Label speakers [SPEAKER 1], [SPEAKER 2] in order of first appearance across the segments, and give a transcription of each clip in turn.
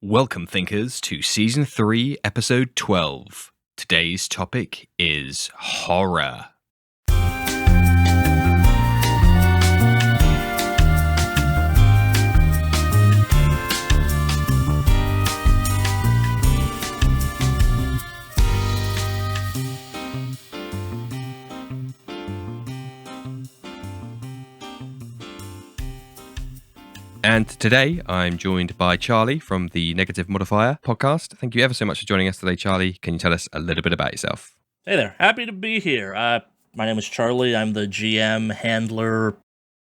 [SPEAKER 1] Welcome, thinkers, to Season 3, Episode 12. Today's topic is horror. And today I'm joined by Charley from the Negative Modifier podcast. Thank you ever so much for joining us today, Charley. Can you tell us a little bit about yourself?
[SPEAKER 2] Hey there. Happy to be here. My name is Charley. I'm the GM, handler,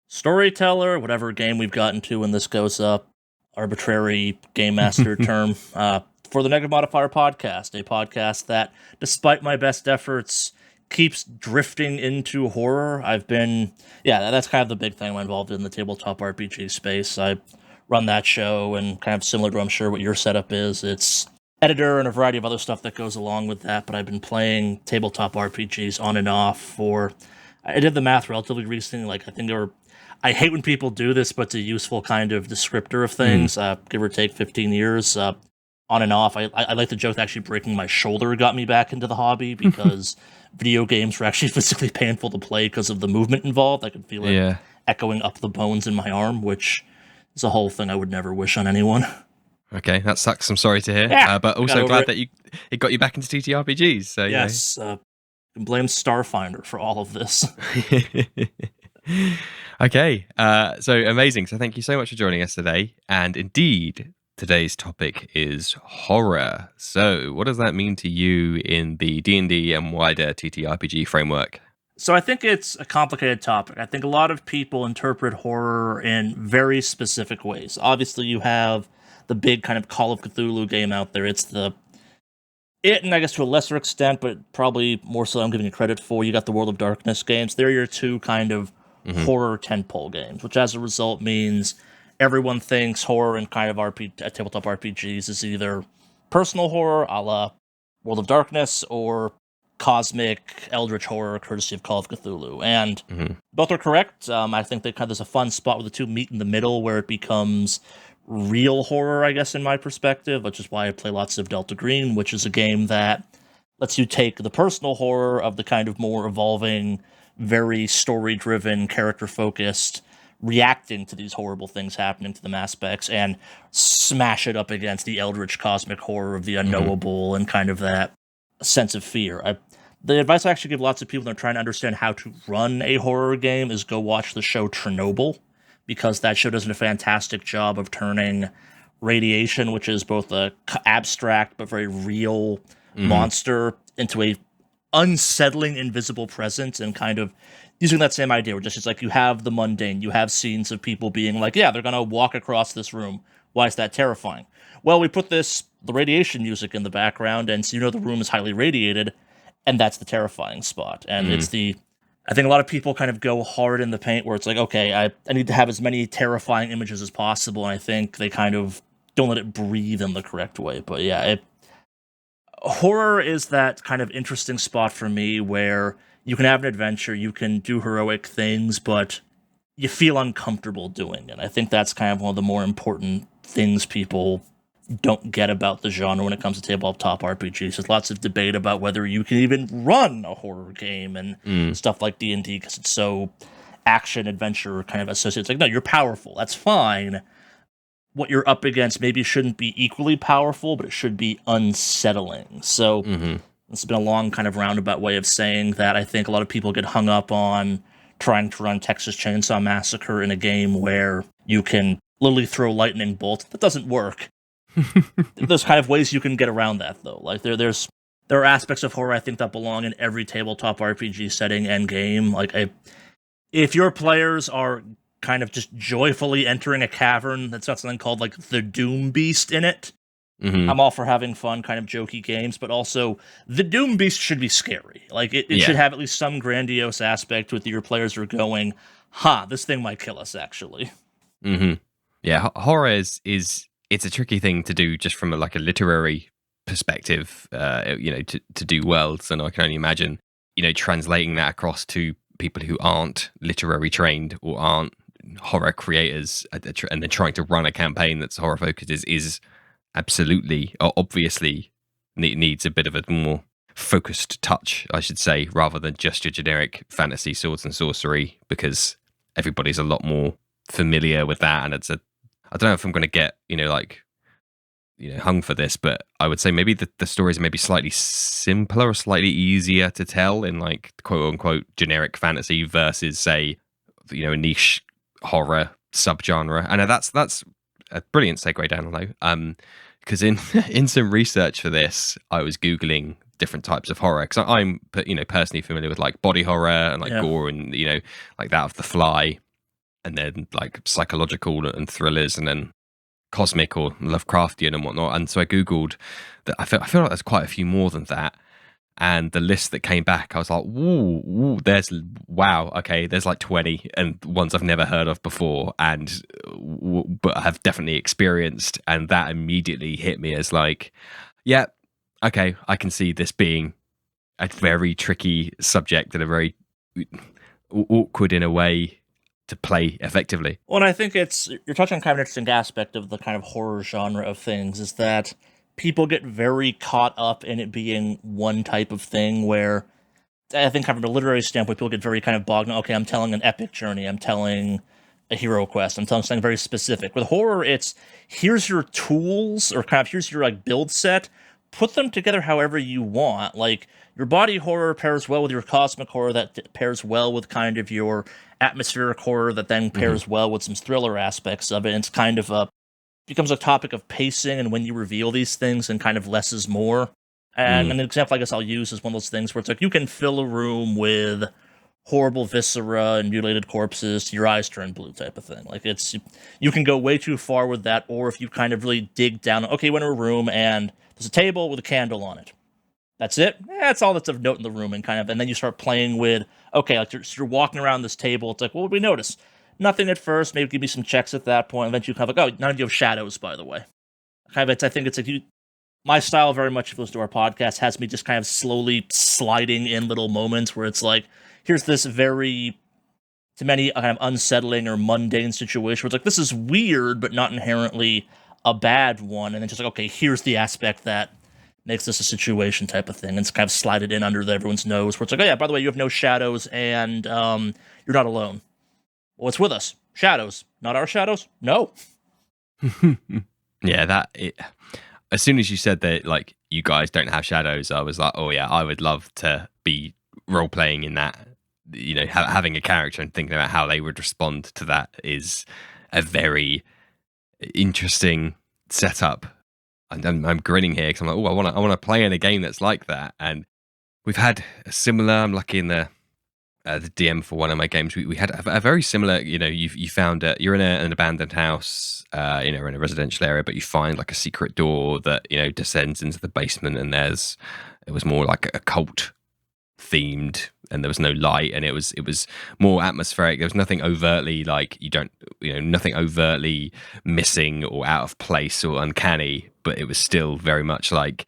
[SPEAKER 2] storyteller, whatever game we've gotten to when this goes up. Arbitrary game master term. For the Negative Modifier podcast, a podcast that, despite my best efforts, keeps drifting into horror. That's kind of the big thing I'm involved in the tabletop RPG space. I run that show, and kind of similar to, I'm sure, what your setup is. It's editor and a variety of other stuff that goes along with that, but I've been playing tabletop RPGs on and off I did the math relatively recently, I hate when people do this, but it's a useful kind of descriptor of things, give or take 15 years, on and off. I like the joke that actually breaking my shoulder got me back into the hobby, because video games were actually physically painful to play because of the movement involved. I could feel it echoing up the bones in my arm, which is a whole thing I would never wish on anyone.
[SPEAKER 1] Okay, that sucks. I'm sorry to hear. But also glad that it got you back into TTRPGs. So,
[SPEAKER 2] yes, you can blame Starfinder for all of this.
[SPEAKER 1] Okay, so amazing. So thank you so much for joining us today. And indeed, today's topic is horror. So what does that mean to you in the D&D and wider TTRPG framework?
[SPEAKER 2] So I think it's a complicated topic. I think a lot of people interpret horror in very specific ways. Obviously, you have the big kind of Call of Cthulhu game out there. And I guess to a lesser extent, but probably more so I'm giving you credit for, you got the World of Darkness games. They're your two kind of horror tentpole games, which as a result means everyone thinks horror and kind of tabletop RPGs is either personal horror, a la World of Darkness, or cosmic eldritch horror, courtesy of Call of Cthulhu. And both are correct. I think there's a fun spot where the two meet in the middle, where it becomes real horror, I guess, in my perspective, which is why I play lots of Delta Green, which is a game that lets you take the personal horror of the kind of more evolving, very story-driven, character-focused reacting to these horrible things happening to them aspects, and smash it up against the eldritch cosmic horror of the unknowable and kind of that sense of fear. The advice I actually give lots of people that are trying to understand how to run a horror game is go watch the show Chernobyl, because that show does a fantastic job of turning radiation, which is both a abstract but very real monster, into a unsettling invisible presence, and kind of using that same idea, where just it's like you have the mundane, you have scenes of people being like, yeah, they're going to walk across this room. Why is that terrifying? Well, we put the radiation music in the background, and so the room is highly radiated, and that's the terrifying spot. And I think a lot of people kind of go hard in the paint, where it's like, okay, I need to have as many terrifying images as possible, and I think they kind of don't let it breathe in the correct way. But yeah, horror is that kind of interesting spot for me, where you can have an adventure, you can do heroic things, but you feel uncomfortable doing it. I think that's kind of one of the more important things people don't get about the genre when it comes to tabletop RPGs. There's lots of debate about whether you can even run a horror game and stuff like D&D, because it's so action-adventure kind of associated. It's like, no, you're powerful. That's fine. What you're up against maybe shouldn't be equally powerful, but it should be unsettling. So it's been a long kind of roundabout way of saying that. I think a lot of people get hung up on trying to run Texas Chainsaw Massacre in a game where you can literally throw lightning bolts. That doesn't work. There's kind of ways you can get around that, though. Like there are aspects of horror I think that belong in every tabletop RPG setting and game. Like if your players are kind of just joyfully entering a cavern that's got something called like the Doom Beast in it, I'm all for having fun, kind of jokey games, but also the Doom Beast should be scary. Like it should have at least some grandiose aspect with your players are going, this thing might kill us, actually.
[SPEAKER 1] Yeah, horror is it's a tricky thing to do just from a literary perspective, to do well. So I can only imagine, translating that across to people who aren't literary trained or aren't horror creators, and then trying to run a campaign that's horror focused is absolutely, or obviously, needs a bit of a more focused touch, I should say, rather than just your generic fantasy swords and sorcery, because everybody's a lot more familiar with that. And I don't know if I'm going to get, hung for this, but I would say maybe the stories are maybe slightly simpler or slightly easier to tell in like quote unquote generic fantasy versus say, a niche horror subgenre. And that's a brilliant segue down low. Because in in some research for this, I was Googling different types of horror because I'm personally familiar with like body horror and like gore and like that of The Fly, and then like psychological and thrillers, and then cosmic or Lovecraftian and whatnot. And so I googled that. I feel like there's quite a few more than that. And the list that came back, I was like, "Woo, okay, there's like 20 and ones I've never heard of before, but I have definitely experienced." And that immediately hit me as like, yeah, okay, I can see this being a very tricky subject and a very awkward in a way to play effectively.
[SPEAKER 2] Well, and I think you're touching on kind of an interesting aspect of the kind of horror genre of things, is that people get very caught up in it being one type of thing, where I think kind of from a literary standpoint, people get very kind of bogged down. Okay, I'm telling an epic journey, I'm telling a hero quest, I'm telling something very specific. With horror, it's here's your tools, or kind of here's your like build set, put them together however you want. Like your body horror pairs well with your cosmic horror, that pairs well with kind of your atmospheric horror, that then pairs well with some thriller aspects of it. And it's kind of becomes a topic of pacing and when you reveal these things, and kind of less is more. And an example I guess I'll use is one of those things where it's like you can fill a room with horrible viscera and mutilated corpses till your eyes turn blue type of thing. Like you can go way too far with that, or if you kind of really dig down, okay, you enter a room and there's a table with a candle on it. That's it. That's all that's of note in the room, and then you start playing with, okay, like you're walking around this table. It's like, what would we notice? Nothing at first. Maybe give me some checks at that point. Eventually, you kind of like, oh, none of you have shadows, by the way. I think it's like my style very much, if it was to our podcast, has me just kind of slowly sliding in little moments where it's like, here's this very, to many, kind of unsettling or mundane situation where it's like, this is weird, but not inherently a bad one. And then just like, okay, here's the aspect that makes this a situation type of thing. And it's kind of slided in under everyone's nose where it's like, oh yeah, by the way, you have no shadows and you're not alone. Well, it's with us. Shadows. Not our shadows? No.
[SPEAKER 1] Yeah, as soon as you said that, like, you guys don't have shadows, I was like, oh yeah, I would love to be role playing in that. Having a character and thinking about how they would respond to that is a very interesting setup. And I'm grinning here because I'm like, oh, I want to play in a game that's like that. And we've had a similar. I'm lucky in the DM for one of my games. We had a very similar. You found you're in an abandoned house. In a residential area, but you find like a secret door that descends into the basement, and it was more like a cult themed, and there was no light, and it was more atmospheric. There was nothing overtly like nothing overtly missing or out of place or uncanny, but it was still very much like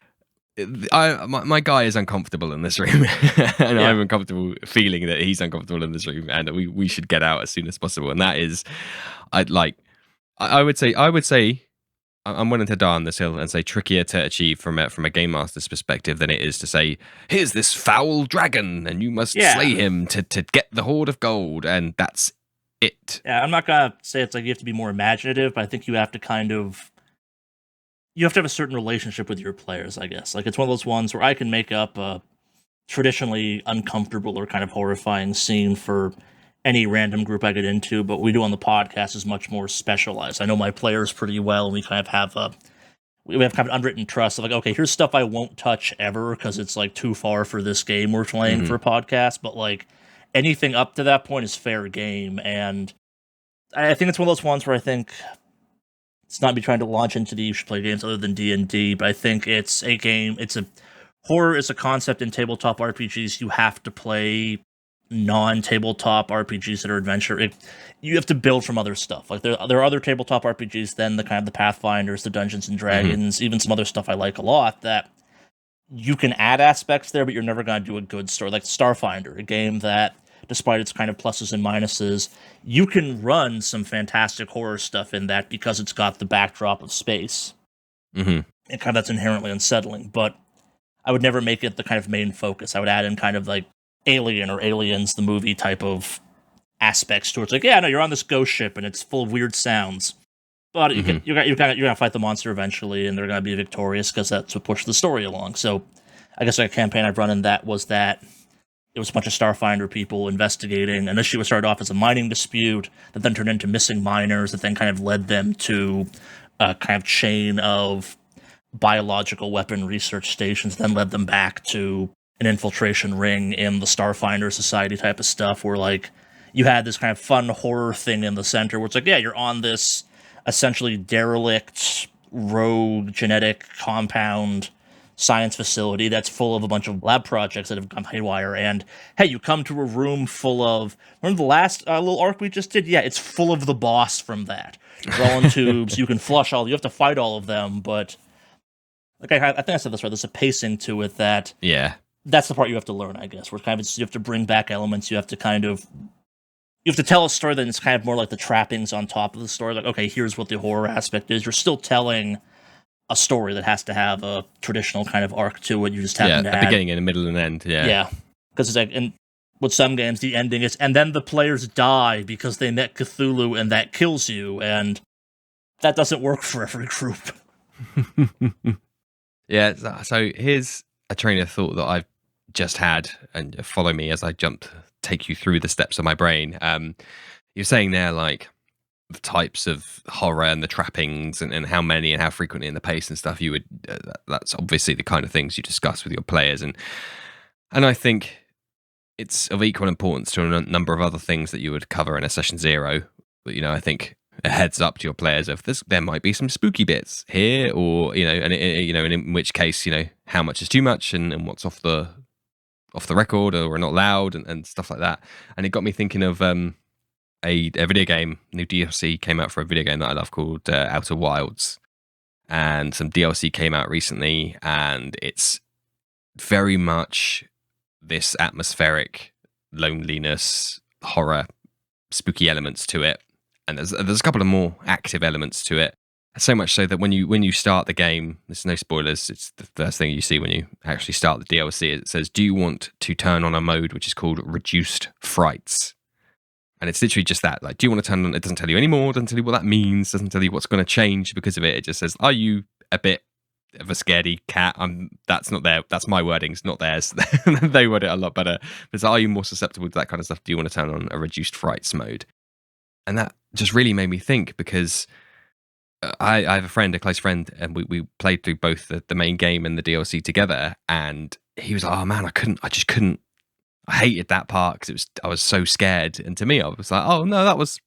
[SPEAKER 1] my guy is uncomfortable in this room, and I'm uncomfortable feeling that he's uncomfortable in this room, and we should get out as soon as possible. And that is, I would say I'm willing to die on this hill and say trickier to achieve from a game master's perspective than it is to say, here's this foul dragon and you must slay him to get the hoard of gold, and that's it.
[SPEAKER 2] Yeah, I'm not gonna say it's like you have to be more imaginative, but I think you have to have a certain relationship with your players, I guess. Like it's one of those ones where I can make up a traditionally uncomfortable or kind of horrifying scene for any random group I get into, but what we do on the podcast is much more specialized. I know my players pretty well, and we kind of have kind of an unwritten trust of like, okay, here's stuff I won't touch ever because it's like too far for this game we're playing for a podcast, but like anything up to that point is fair game. And I think it's one of those ones where I think it's not me trying to launch into the you should play games other than D&D, but I think it's a game, horror is a concept in tabletop RPGs you have to play non-tabletop RPGs that are adventure. You have to build from other stuff. Like there are other tabletop RPGs than the kind of the Pathfinders, the Dungeons and Dragons, even some other stuff I like a lot that you can add aspects there, but you're never going to do a good story. Like Starfinder, a game that, despite its kind of pluses and minuses, you can run some fantastic horror stuff in that because it's got the backdrop of space.
[SPEAKER 1] Mm-hmm.
[SPEAKER 2] And kind of that's inherently unsettling, but I would never make it the kind of main focus. I would add in kind of like Alien or Aliens, the movie type of aspects to it. It's like, yeah, no, you're on this ghost ship and it's full of weird sounds, but you're gonna fight the monster eventually, and they're gonna be victorious because that's what pushed the story along. So, I guess like a campaign I've run in that was that it was a bunch of Starfinder people investigating. Initially, it started off as a mining dispute that then turned into missing miners, that then kind of led them to a kind of chain of biological weapon research stations, then led them back to an infiltration ring in the Starfinder Society type of stuff, where like you had this kind of fun horror thing in the center, where it's like, yeah, you're on this essentially derelict, rogue genetic compound science facility that's full of a bunch of lab projects that have gone haywire, and hey, you come to a room full of, remember the last little arc we just did? Yeah, it's full of the boss from that. They're all in tubes, you can flush all, you have to fight all of them, but like I think I said this right, there's a pacing to it that that's the part you have to learn, I guess, where kind of you have to bring back elements, you have to tell a story that's kind of more like the trappings on top of the story, like, okay, here's what the horror aspect is. You're still telling a story that has to have a traditional kind of arc to it. You just happen to
[SPEAKER 1] add a beginning and a middle and an end. Yeah,
[SPEAKER 2] because it's like, and with some games, the ending is, and then the players die because they met Cthulhu, and that kills you, and that doesn't work for every group.
[SPEAKER 1] Yeah. So here's a train of thought that I've just had, and follow me as I take you through the steps of my brain. You're saying there, like, the types of horror and the trappings and how many and how frequently and the pace and stuff you would that's obviously the kind of things you discuss with your players, and I think it's of equal importance to a number of other things that you would cover in a session 0. But I think a heads up to your players of this, there might be some spooky bits here, or and in which case how much is too much and what's off the record or not allowed and stuff like that. And it got me thinking of a video game. New DLC came out for a video game that I love called Outer Wilds, and some DLC came out recently, and it's very much this atmospheric loneliness, horror, spooky elements to it, and there's a couple of more active elements to it. So much so that when you start the game, there's no spoilers, it's the first thing you see when you actually start the DLC. It says, do you want to turn on a mode which is called Reduced Frights? And it's literally just that. Like, do you want to turn on? It doesn't tell you anymore. Doesn't tell you what that means. Doesn't tell you what's going to change because of it. It just says, are you a bit of a scaredy cat? That's not there. That's my wordings, not theirs. They word it a lot better. But are you more susceptible to that kind of stuff? Do you want to turn on a reduced frights mode? And that just really made me think, because I have a friend, a close friend, and we played through both the main game and the DLC together. And he was like, oh man, I just couldn't. I hated that part because I was so scared. And to me, I was like, oh no, that was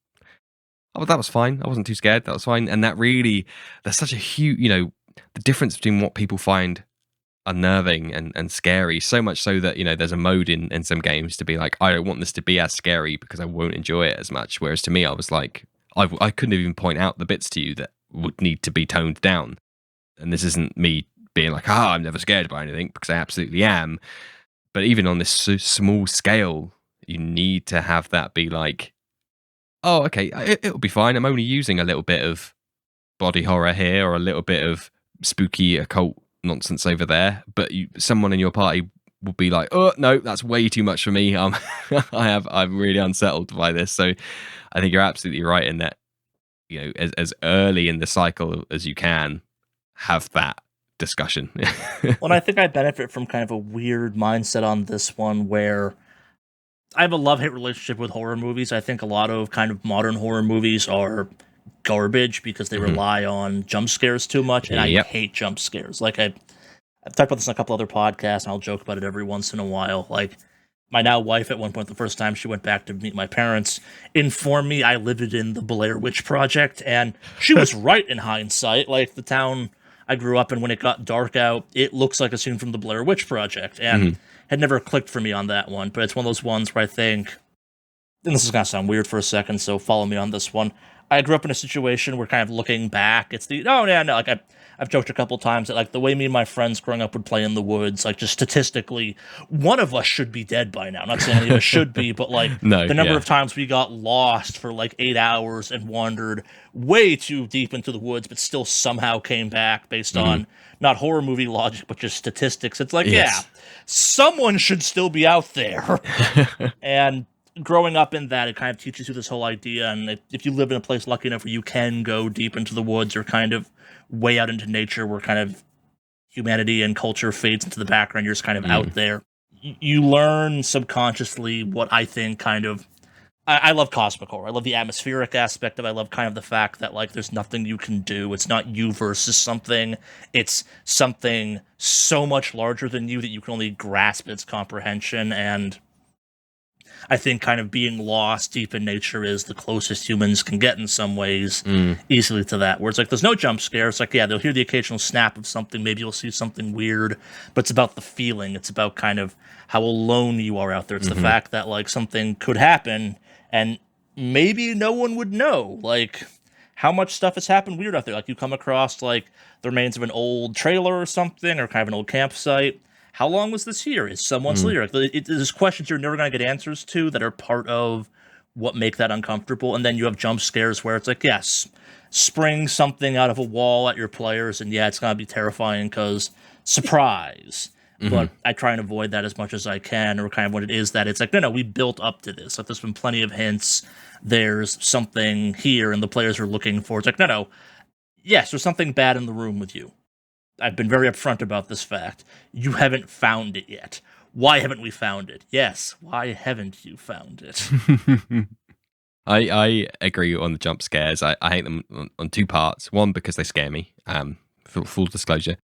[SPEAKER 1] fine. I wasn't too scared. That was fine. And that really, there's such a huge, the difference between what people find unnerving and scary, so much so that, there's a mode in some games to be like, I don't want this to be as scary because I won't enjoy it as much. Whereas to me, I was like, I couldn't even point out the bits to you that would need to be toned down. And this isn't me being like, I'm never scared by anything, because I absolutely am. But even on this small scale, you need to have that be like, oh, okay, it'll be fine. I'm only using a little bit of body horror here or a little bit of spooky occult nonsense over there. But someone in your party will be like, oh, no, that's way too much for me. I'm really unsettled by this. So I think you're absolutely right in that, as early in the cycle as you can, have that discussion.
[SPEAKER 2] Well, I think I benefit from kind of a weird mindset on this one, where I have a love-hate relationship with horror movies. I think a lot of kind of modern horror movies are garbage because they rely on jump scares too much, and I hate jump scares. Like, I've talked about this in a couple other podcasts, and I'll joke about it every once in a while. Like, my now wife, at one point, the first time she went back to meet my parents, informed me I lived in the Blair Witch Project, and she was right in hindsight. Like, the town I grew up in, when it got dark out, it looks like a scene from the Blair Witch Project, and had never clicked for me on that one. But it's one of those ones where I think, and this is going to sound weird for a second, so follow me on this one, I grew up in a situation where kind of looking back, it's the, oh yeah, no, like I've joked a couple times that like the way me and my friends growing up would play in the woods, like just statistically, one of us should be dead by now. I'm not saying any of us should be, but like
[SPEAKER 1] No,
[SPEAKER 2] the number
[SPEAKER 1] yeah.
[SPEAKER 2] of times we got lost for like 8 hours and wandered way too deep into the woods, but still somehow came back based on not horror movie logic, but just statistics. It's like,
[SPEAKER 1] Yes.
[SPEAKER 2] yeah, someone should still be out there. And growing up in that, it kind of teaches you this whole idea. And if you live in a place lucky enough where you can go deep into the woods or kind of way out into nature where kind of humanity and culture fades into the background, you're just kind of out there. You learn subconsciously what I think kind of. I love cosmic horror. I love the atmospheric aspect of it. I love kind of the fact that like there's nothing you can do. It's not you versus something. It's something so much larger than you that you can only grasp its comprehension. And I think kind of being lost deep in nature is the closest humans can get in some ways easily to that. Where it's like there's no jump scare. It's like, yeah, they'll hear the occasional snap of something. Maybe you'll see something weird, but it's about the feeling. It's about kind of how alone you are out there. It's the fact that like something could happen and maybe no one would know. Like how much stuff has happened weird out there. Like you come across like the remains of an old trailer or something or kind of an old campsite. How long was this here? Is someone still here? There's questions you're never going to get answers to that are part of what make that uncomfortable. And then you have jump scares where it's like, yes, spring something out of a wall at your players. And yeah, it's going to be terrifying because surprise. But I try and avoid that as much as I can, or kind of what it is that it's like, no, we built up to this. Like there's been plenty of hints. There's something here and the players are looking for. It's like, no, yes, there's something bad in the room with you. I've been very upfront about this fact. You haven't found it yet. Why haven't we found it? Yes, why haven't you found it?
[SPEAKER 1] I agree on the jump scares. I hate them on two parts. One, because they scare me, full disclosure.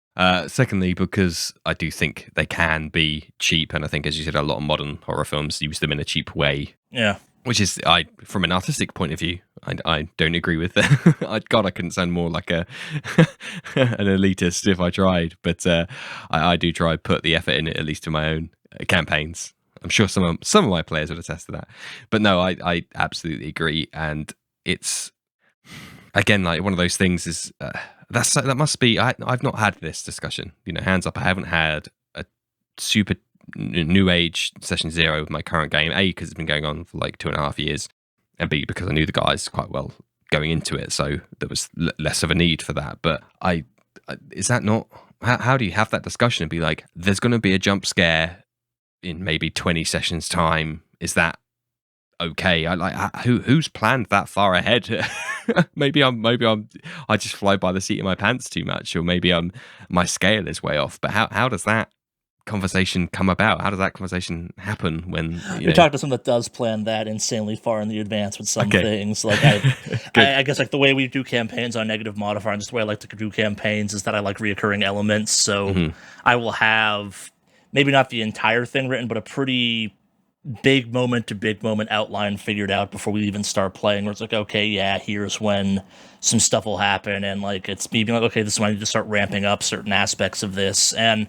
[SPEAKER 1] Secondly, because I do think they can be cheap. And I think, as you said, a lot of modern horror films use them in a cheap way.
[SPEAKER 2] Yeah.
[SPEAKER 1] Which is, from an artistic point of view, I don't agree with. God, I couldn't sound more like an elitist if I tried. But I do try put the effort in it, at least in my own campaigns. I'm sure some of my players would attest to that. But no, I absolutely agree. And it's, again, like one of those things is, that must be, I've not had this discussion. Hands up, I haven't had a super new age session 0 with my current game. A, because it's been going on for like 2.5 years, and B, because I knew the guys quite well going into it, so there was less of a need for that. But is that not, how do you have that discussion and be like, there's going to be a jump scare in maybe 20 sessions time? Is that okay? Who's planned that far ahead? maybe I just fly by the seat of my pants too much, or maybe my scale is way off. But how does that conversation come about? How does that conversation happen when
[SPEAKER 2] you talk to someone that does plan that insanely far in the advance with some things? Like I guess like the way we do campaigns on Negative Modifier, and just the way I like to do campaigns is that I like reoccurring elements. So I will have maybe not the entire thing written, but a pretty big moment to big moment outline figured out before we even start playing, where it's like, okay, yeah, here's when some stuff will happen, and like it's me being like, okay, this is when I need to start ramping up certain aspects of this. And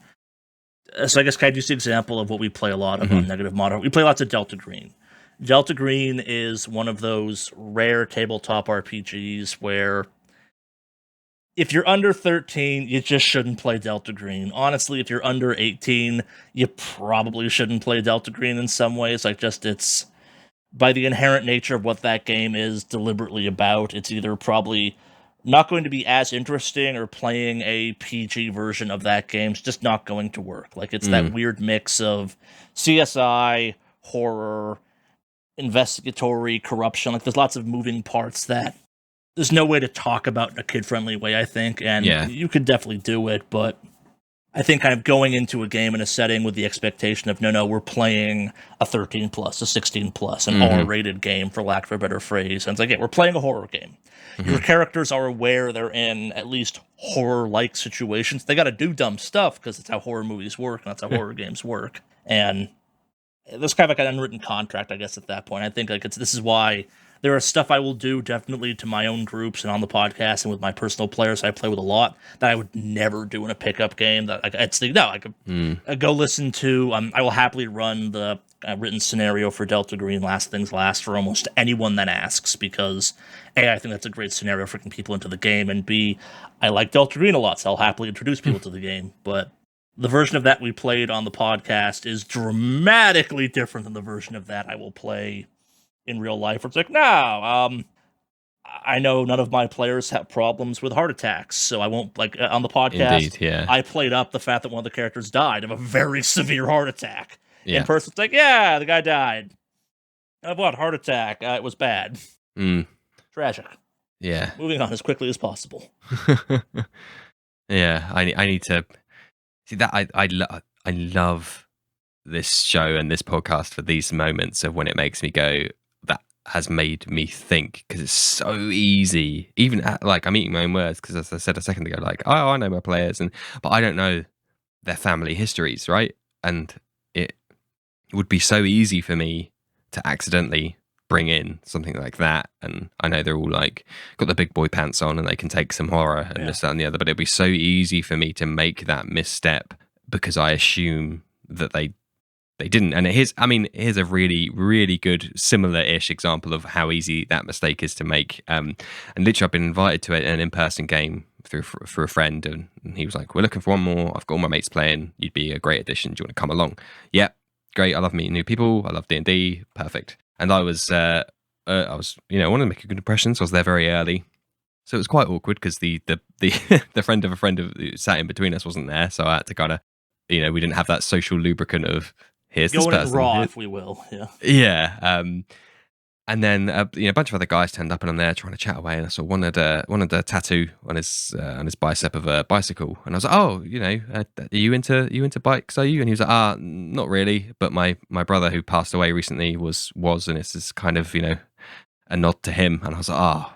[SPEAKER 2] so I guess kind of use the example of what we play a lot of on Negative Modifier. We play lots of Delta Green. Delta Green is one of those rare tabletop RPGs where if you're under 13, you just shouldn't play Delta Green. Honestly, if you're under 18, you probably shouldn't play Delta Green in some ways. Like just it's by the inherent nature of what that game is deliberately about, it's either probably not going to be as interesting, or playing a PG version of that game's just not going to work. Like it's that weird mix of CSI, horror, investigatory, corruption. Like there's lots of moving parts that there's no way to talk about in a kid-friendly way, I think. And you could definitely do it, but I think kind of going into a game in a setting with the expectation of, no, we're playing a 13 plus, a 16 plus, an R-rated game, for lack of a better phrase. And it's like, yeah, we're playing a horror game. Your characters are aware they're in at least horror-like situations. They got to do dumb stuff because it's how horror movies work, and that's how horror games work. And there's kind of like an unwritten contract, I guess, at that point. I think like this is why there are stuff I will do definitely to my own groups and on the podcast and with my personal players I play with a lot that I would never do in a pickup game. That I could go listen to. I will happily run the written scenario for Delta Green, Last Things Last, for almost anyone that asks, because A, I think that's a great scenario for getting people into the game, and B, I like Delta Green a lot, so I'll happily introduce people to the game. But the version of that we played on the podcast is dramatically different than the version of that I will play in real life. Where it's like, no, I know none of my players have problems with heart attacks, so I won't, like, on the podcast,
[SPEAKER 1] Indeed, yeah.
[SPEAKER 2] I played up the fact that one of the characters died of a very severe heart attack.
[SPEAKER 1] Yeah.
[SPEAKER 2] In person, it's like, yeah, the guy died. Of what? Heart attack. It was bad. Tragic.
[SPEAKER 1] Yeah.
[SPEAKER 2] Moving on as quickly as possible.
[SPEAKER 1] Yeah, I need to see that. I love this show and this podcast for these moments of when it makes me go, that has made me think, because it's so easy. Even like, I'm eating my own words, because as I said a second ago, like, oh, I know my players, but I don't know their family histories, right? And it would be so easy for me to accidentally bring in something like that. And I know they're all like got the big boy pants on and they can take some horror and this, that, and the other, but it'd be so easy for me to make that misstep because I assume that they didn't. And here's a really, really good similar-ish example of how easy that mistake is to make. And literally, I've been invited to an in-person game through a friend, and he was like, "We're looking for one more. I've got all my mates playing. You'd be a great addition. Do you want to come along?" Yeah, great. I love meeting new people. I love D&D. Perfect. And I was I wanted to make a good impression, so I was there very early. So it was quite awkward because the friend of a friend who sat in between us wasn't there, so I had to kind of, we didn't have that social lubricant of, here's this person.
[SPEAKER 2] Going raw, if we will. Yeah.
[SPEAKER 1] Yeah. And then a bunch of other guys turned up, and I'm there trying to chat away, and I saw one had a tattoo on his bicep of a bicycle, and I was like, "Oh, are you into bikes? Are you?" And he was like, not really, but my brother who passed away recently was, and it's this kind of a nod to him, and I was like, "Oh,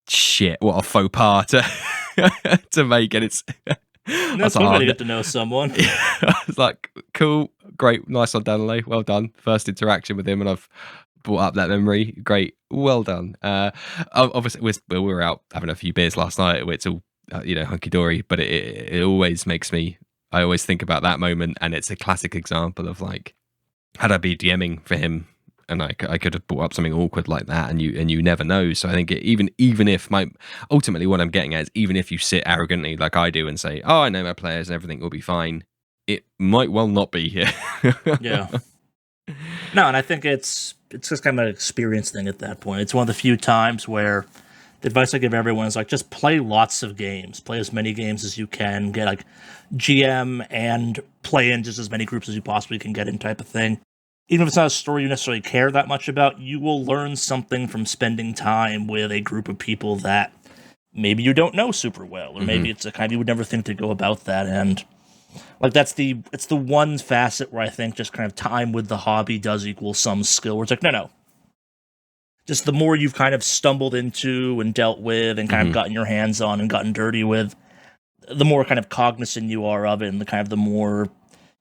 [SPEAKER 1] shit, what a faux pas to make," and it's.
[SPEAKER 2] That's one way to get to know someone.
[SPEAKER 1] I was like, cool, great, nice on Danley, well done. First interaction with him, and I've brought up that memory. Great, well done. Obviously, we were out having a few beers last night. It's all hunky dory, but it always makes me. I always think about that moment, and it's a classic example of like, had I be DMing for him, and I could have brought up something awkward like that, and you never know. So I think even if ultimately what I'm getting at is, even if you sit arrogantly like I do and say, "Oh, I know my players and everything will be fine," it might well not be here.
[SPEAKER 2] Yeah. No, and I think it's just kind of an experience thing at that point. It's one of the few times where the advice I give everyone is like, just play lots of games. Play as many games as you can. Get like GM and play in just as many groups as you possibly can get in, type of thing. Even if it's not a story you necessarily care that much about, you will learn something from spending time with a group of people that maybe you don't know super well, or maybe it's a kind you would never think to go about that. And like it's the one facet where I think just kind of time with the hobby does equal some skill, where it's like, no. Just the more you've kind of stumbled into and dealt with and kind of gotten your hands on and gotten dirty with, the more kind of cognizant you are of it, and the more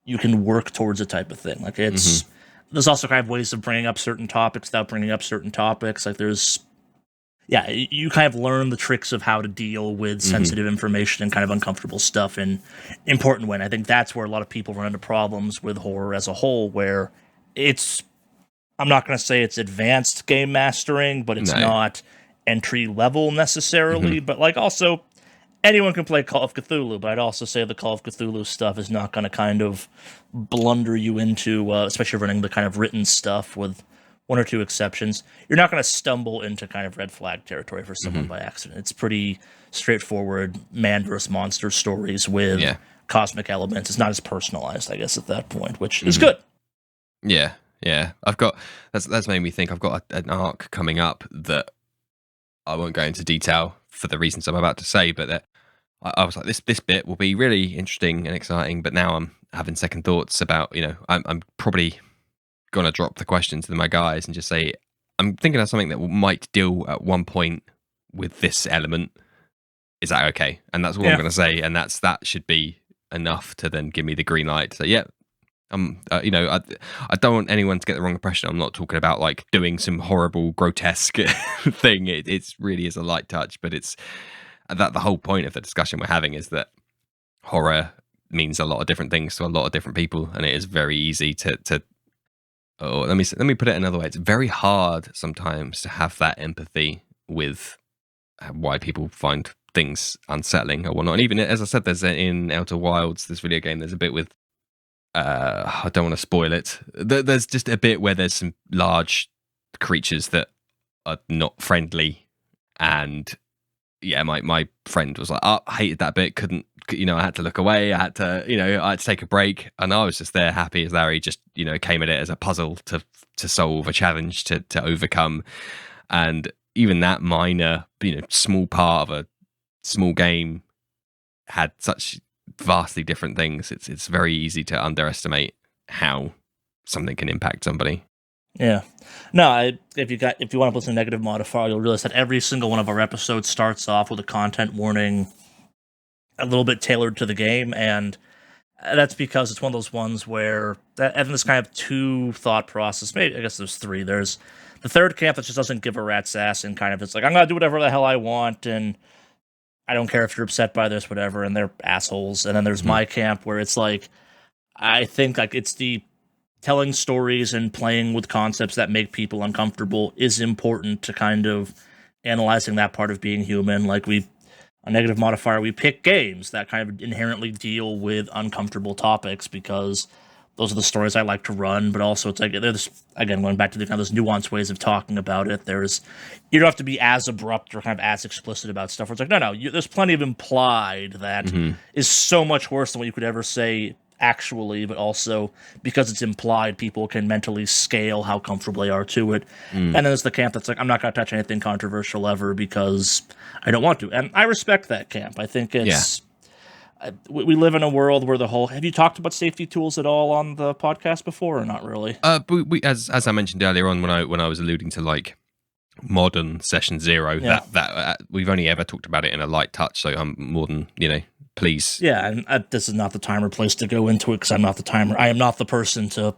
[SPEAKER 2] you can work towards a type of thing. Like it's... There's also kind of ways of bringing up certain topics without bringing up certain topics. Like you kind of learn the tricks of how to deal with sensitive information and kind of uncomfortable stuff in important way. And I think that's where a lot of people run into problems with horror as a whole, where I'm not going to say it's advanced game mastering, but it's not entry level necessarily. But like also, anyone can play Call of Cthulhu, but I'd also say the Call of Cthulhu stuff is not going to kind of blunder you into, especially running the kind of written stuff with one or two exceptions. You're not going to stumble into kind of red flag territory for someone by accident. It's pretty straightforward man versus monster stories with cosmic elements. It's not as personalized, I guess, at that point, which is good.
[SPEAKER 1] Yeah. I've got that's made me think. I've got an arc coming up that I won't go into detail for the reasons I'm about to say, but that I was like, this bit will be really interesting and exciting, but now I'm having second thoughts about, I'm probably going to drop the question to my guys and just say, I'm thinking of something that might deal at one point with this element. Is that okay? And that's what I'm going to say, and that should be enough to then give me the green light. So I don't want anyone to get the wrong impression. I'm not talking about like doing some horrible, grotesque thing. It really is a light touch, but it's that the whole point of the discussion we're having is that horror means a lot of different things to a lot of different people, and it is very easy to or let me put it another way. It's very hard sometimes to have that empathy with why people find things unsettling or whatnot. And even as I said, there's in Outer Wilds, this video game, there's a bit with I don't want to spoil it. There's just a bit where there's some large creatures that are not friendly, and yeah, my friend was like, "Oh, I hated that bit. Couldn't, I had to look away. I had to, I had to take a break." And I was just there, happy as Larry. Just, came at it as a puzzle to solve, a challenge to overcome. And even that minor, small part of a small game had such vastly different things. It's very easy to underestimate how something can impact somebody.
[SPEAKER 2] Yeah. No, if you want to listen to Negative Modifier, you'll realize that every single one of our episodes starts off with a content warning a little bit tailored to the game, and that's because it's one of those ones where having this kind of two thought process, maybe I guess there's three. There's the third camp that just doesn't give a rat's ass and kind of it's like, I'm gonna do whatever the hell I want and I don't care if you're upset by this, whatever, and they're assholes. And then there's my camp where it's like, I think like it's the telling stories and playing with concepts that make people uncomfortable is important to kind of analyzing that part of being human. Like a Negative Modifier, we pick games that kind of inherently deal with uncomfortable topics because those are the stories I like to run, but also it's like there's, again, going back to the kind of those nuanced ways of talking about it. You don't have to be as abrupt or kind of as explicit about stuff. Where it's like, no, there's plenty of implied that is so much worse than what you could ever say actually, but also because it's implied, people can mentally scale how comfortable they are to it. And then there's the camp that's like, I'm not going to touch anything controversial ever because I don't want to. And I respect that camp. I think it's... We live in a world where have you talked about safety tools at all on the podcast before or not really?
[SPEAKER 1] But we, as I mentioned earlier on when I was alluding to like modern session zero, that we've only ever talked about it in a light touch. So I'm more than, please.
[SPEAKER 2] Yeah. And this is not the time or place to go into it because I'm not the timer. I am not the person to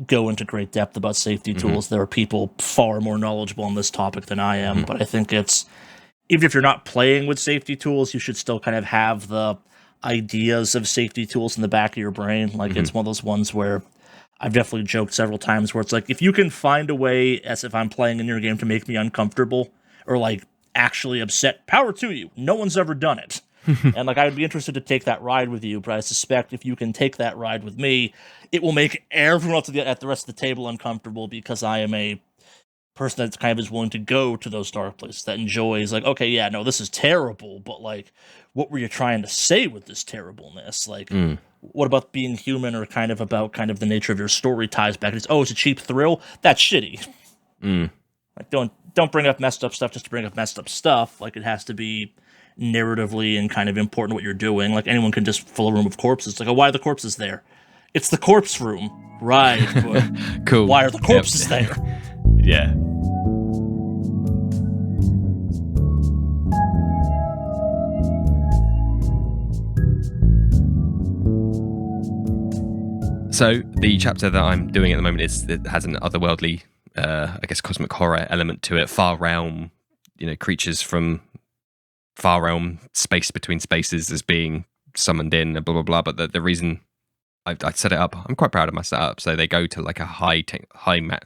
[SPEAKER 2] go into great depth about safety tools. There are people far more knowledgeable on this topic than I am, but I think even if you're not playing with safety tools, you should still kind of have the ideas of safety tools in the back of your brain. Like it's one of those ones where I've definitely joked several times where it's like, if you can find a way as if I'm playing in your game to make me uncomfortable or like actually upset, power to you. No one's ever done it. And like, I would be interested to take that ride with you, but I suspect if you can take that ride with me, it will make everyone else at the rest of the table uncomfortable because I am a person that's kind of is willing to go to those dark places, that enjoys like, okay, yeah, no, this is terrible, but like, what were you trying to say with this terribleness? Like, what about being human or kind of about kind of the nature of your story ties back? It's a cheap thrill. That's shitty. Like, don't bring up messed up stuff just to bring up messed up stuff. Like, it has to be narratively and kind of important what you're doing. Like, anyone can just fill a room of corpses. It's like, why are the corpses there? It's the corpse room, right? But
[SPEAKER 1] cool.
[SPEAKER 2] Why are the corpses there?
[SPEAKER 1] Yeah. So the chapter that I'm doing at the moment it has an otherworldly, I guess, cosmic horror element to it. Far realm, creatures from far realm, space between spaces, as being summoned in, blah blah blah. But the reason I set it up, I'm quite proud of my setup. So they go to like a high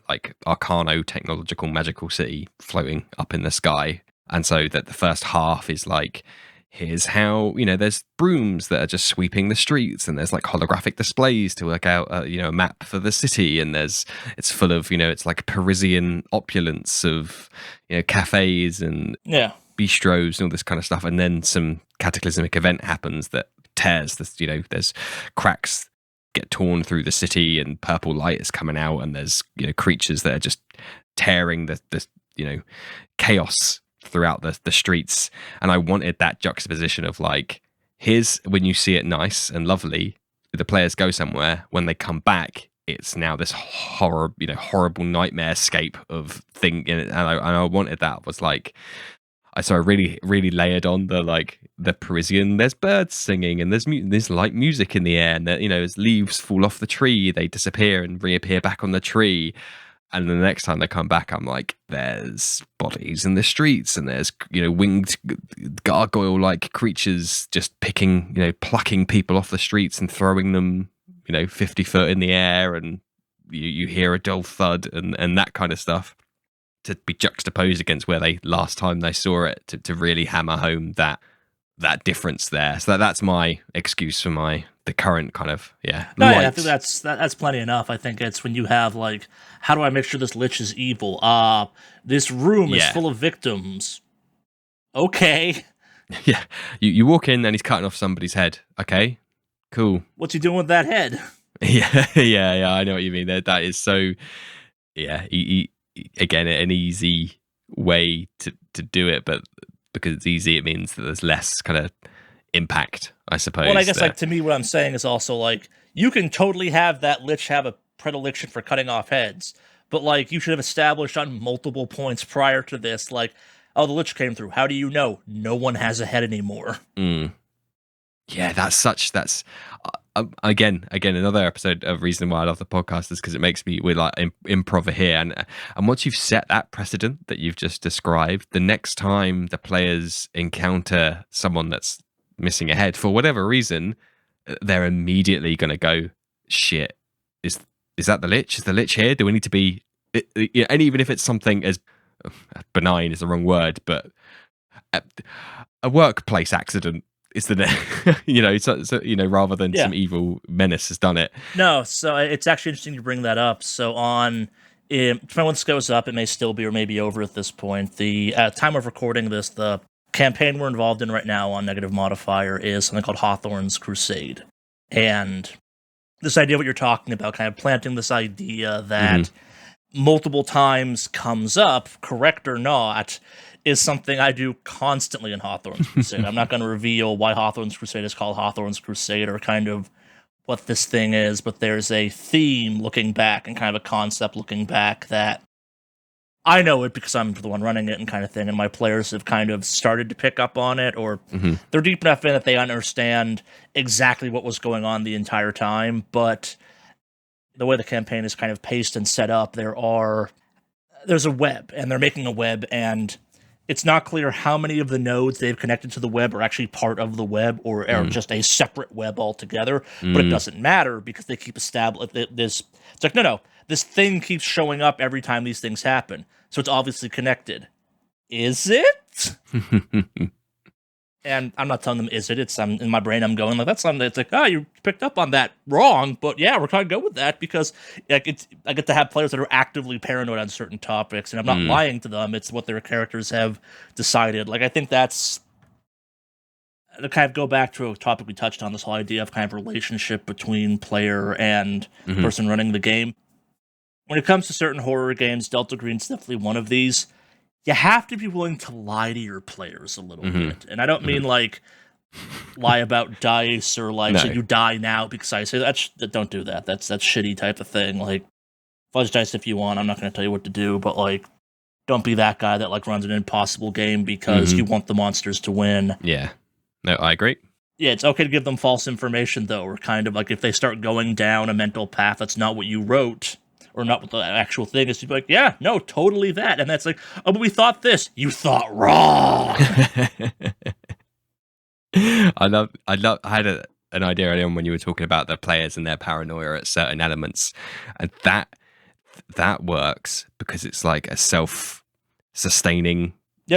[SPEAKER 1] like Arcano technological magical city floating up in the sky, and so that the first half is like, here's how, there's brooms that are just sweeping the streets, and there's like holographic displays to work out, a map for the city, and it's full of, it's like Parisian opulence of, cafes and bistros and all this kind of stuff. And then some cataclysmic event happens that tears this, there's cracks get torn through the city and purple light is coming out, and there's, creatures that are just tearing the chaos throughout the streets. And I wanted that juxtaposition of like, here's when you see it nice and lovely, the players go somewhere, when they come back it's now this horrible nightmare scape of thing, and I wanted that was like, I really layered on the Parisian, there's birds singing and there's light music in the air, and as leaves fall off the tree they disappear and reappear back on the tree. And the next time they come back, I'm like, there's bodies in the streets, and there's, winged gargoyle-like creatures just plucking people off the streets and throwing them, 50 foot in the air, and you hear a dull thud and that kind of stuff, to be juxtaposed against where they last time they saw it, to really hammer home that difference there. So that's my excuse for the current kind of
[SPEAKER 2] No,
[SPEAKER 1] light.
[SPEAKER 2] yeah, I think that's plenty enough. I think it's when you have like, how do I make sure this lich is evil? This room is full of victims. Okay.
[SPEAKER 1] Yeah, you walk in and he's cutting off somebody's head. Okay, cool.
[SPEAKER 2] What's he doing with that head?
[SPEAKER 1] Yeah. I know what you mean. That is so. Yeah, again, an easy way to do it, but because it's easy, it means that there's less kind of impact, I suppose.
[SPEAKER 2] Well, I guess like to me, what I'm saying is also like you can totally have that lich have a predilection for cutting off heads, but like you should have established on multiple points prior to this, like, oh, the lich came through. How do you know? No one has a head anymore.
[SPEAKER 1] Yeah, that's again another episode of reason why I love the podcast is because it makes me, we're like improv here, and once you've set that precedent that you've just described, the next time the players encounter someone that's missing a head for whatever reason, they're immediately going to go, shit, is that the lich? Is the lich here? Do we need to be? And even if it's something as benign is the wrong word, but a workplace accident is the so rather than some evil menace has done it.
[SPEAKER 2] No, so it's actually interesting to bring that up. So depending when this goes up, it may still be or may be over at this point. The time of recording this, the campaign we're involved in right now on Negative Modifier is something called Hawthorne's Crusade. And this idea of what you're talking about, kind of planting this idea that multiple times comes up, correct or not, is something I do constantly in Hawthorne's Crusade. I'm not going to reveal why Hawthorne's Crusade is called Hawthorne's Crusade or kind of what this thing is, but there's a theme looking back and kind of a concept looking back that I know it because I'm the one running it and kind of thing, and my players have kind of started to pick up on it, or they're deep enough in that they understand exactly what was going on the entire time, but the way the campaign is kind of paced and set up, there's a web, and they're making a web, and it's not clear how many of the nodes they've connected to the web are actually part of the web or are just a separate web altogether. But it doesn't matter because they keep establishing this. It's like, no, this thing keeps showing up every time these things happen. So it's obviously connected. Is it? And I'm not telling them, is it? It's in my brain, I'm going like, that's something that's like, oh, you picked up on that wrong. But yeah, we're trying to go with that because I get to have players that are actively paranoid on certain topics, and I'm not lying to them. It's what their characters have decided. Like, I think that's to kind of go back to a topic we touched on, this whole idea of kind of relationship between player and person running the game. When it comes to certain horror games, Delta Green's definitely one of these. You have to be willing to lie to your players a little bit. And I don't mean like lie about dice or like, so you die now because I say that. Don't do that. That's shitty type of thing. Like, fudge dice if you want. I'm not going to tell you what to do, but like, don't be that guy that like runs an impossible game because you want the monsters to win.
[SPEAKER 1] Yeah. No, I agree.
[SPEAKER 2] Yeah, it's okay to give them false information though, or kind of like if they start going down a mental path that's not what you wrote, or not what the actual thing is, to be like, yeah, no, totally that. And that's like, oh, but we thought this. You thought wrong.
[SPEAKER 1] I had an idea earlier on when you were talking about the players and their paranoia at certain elements. And that works because it's like a self-sustaining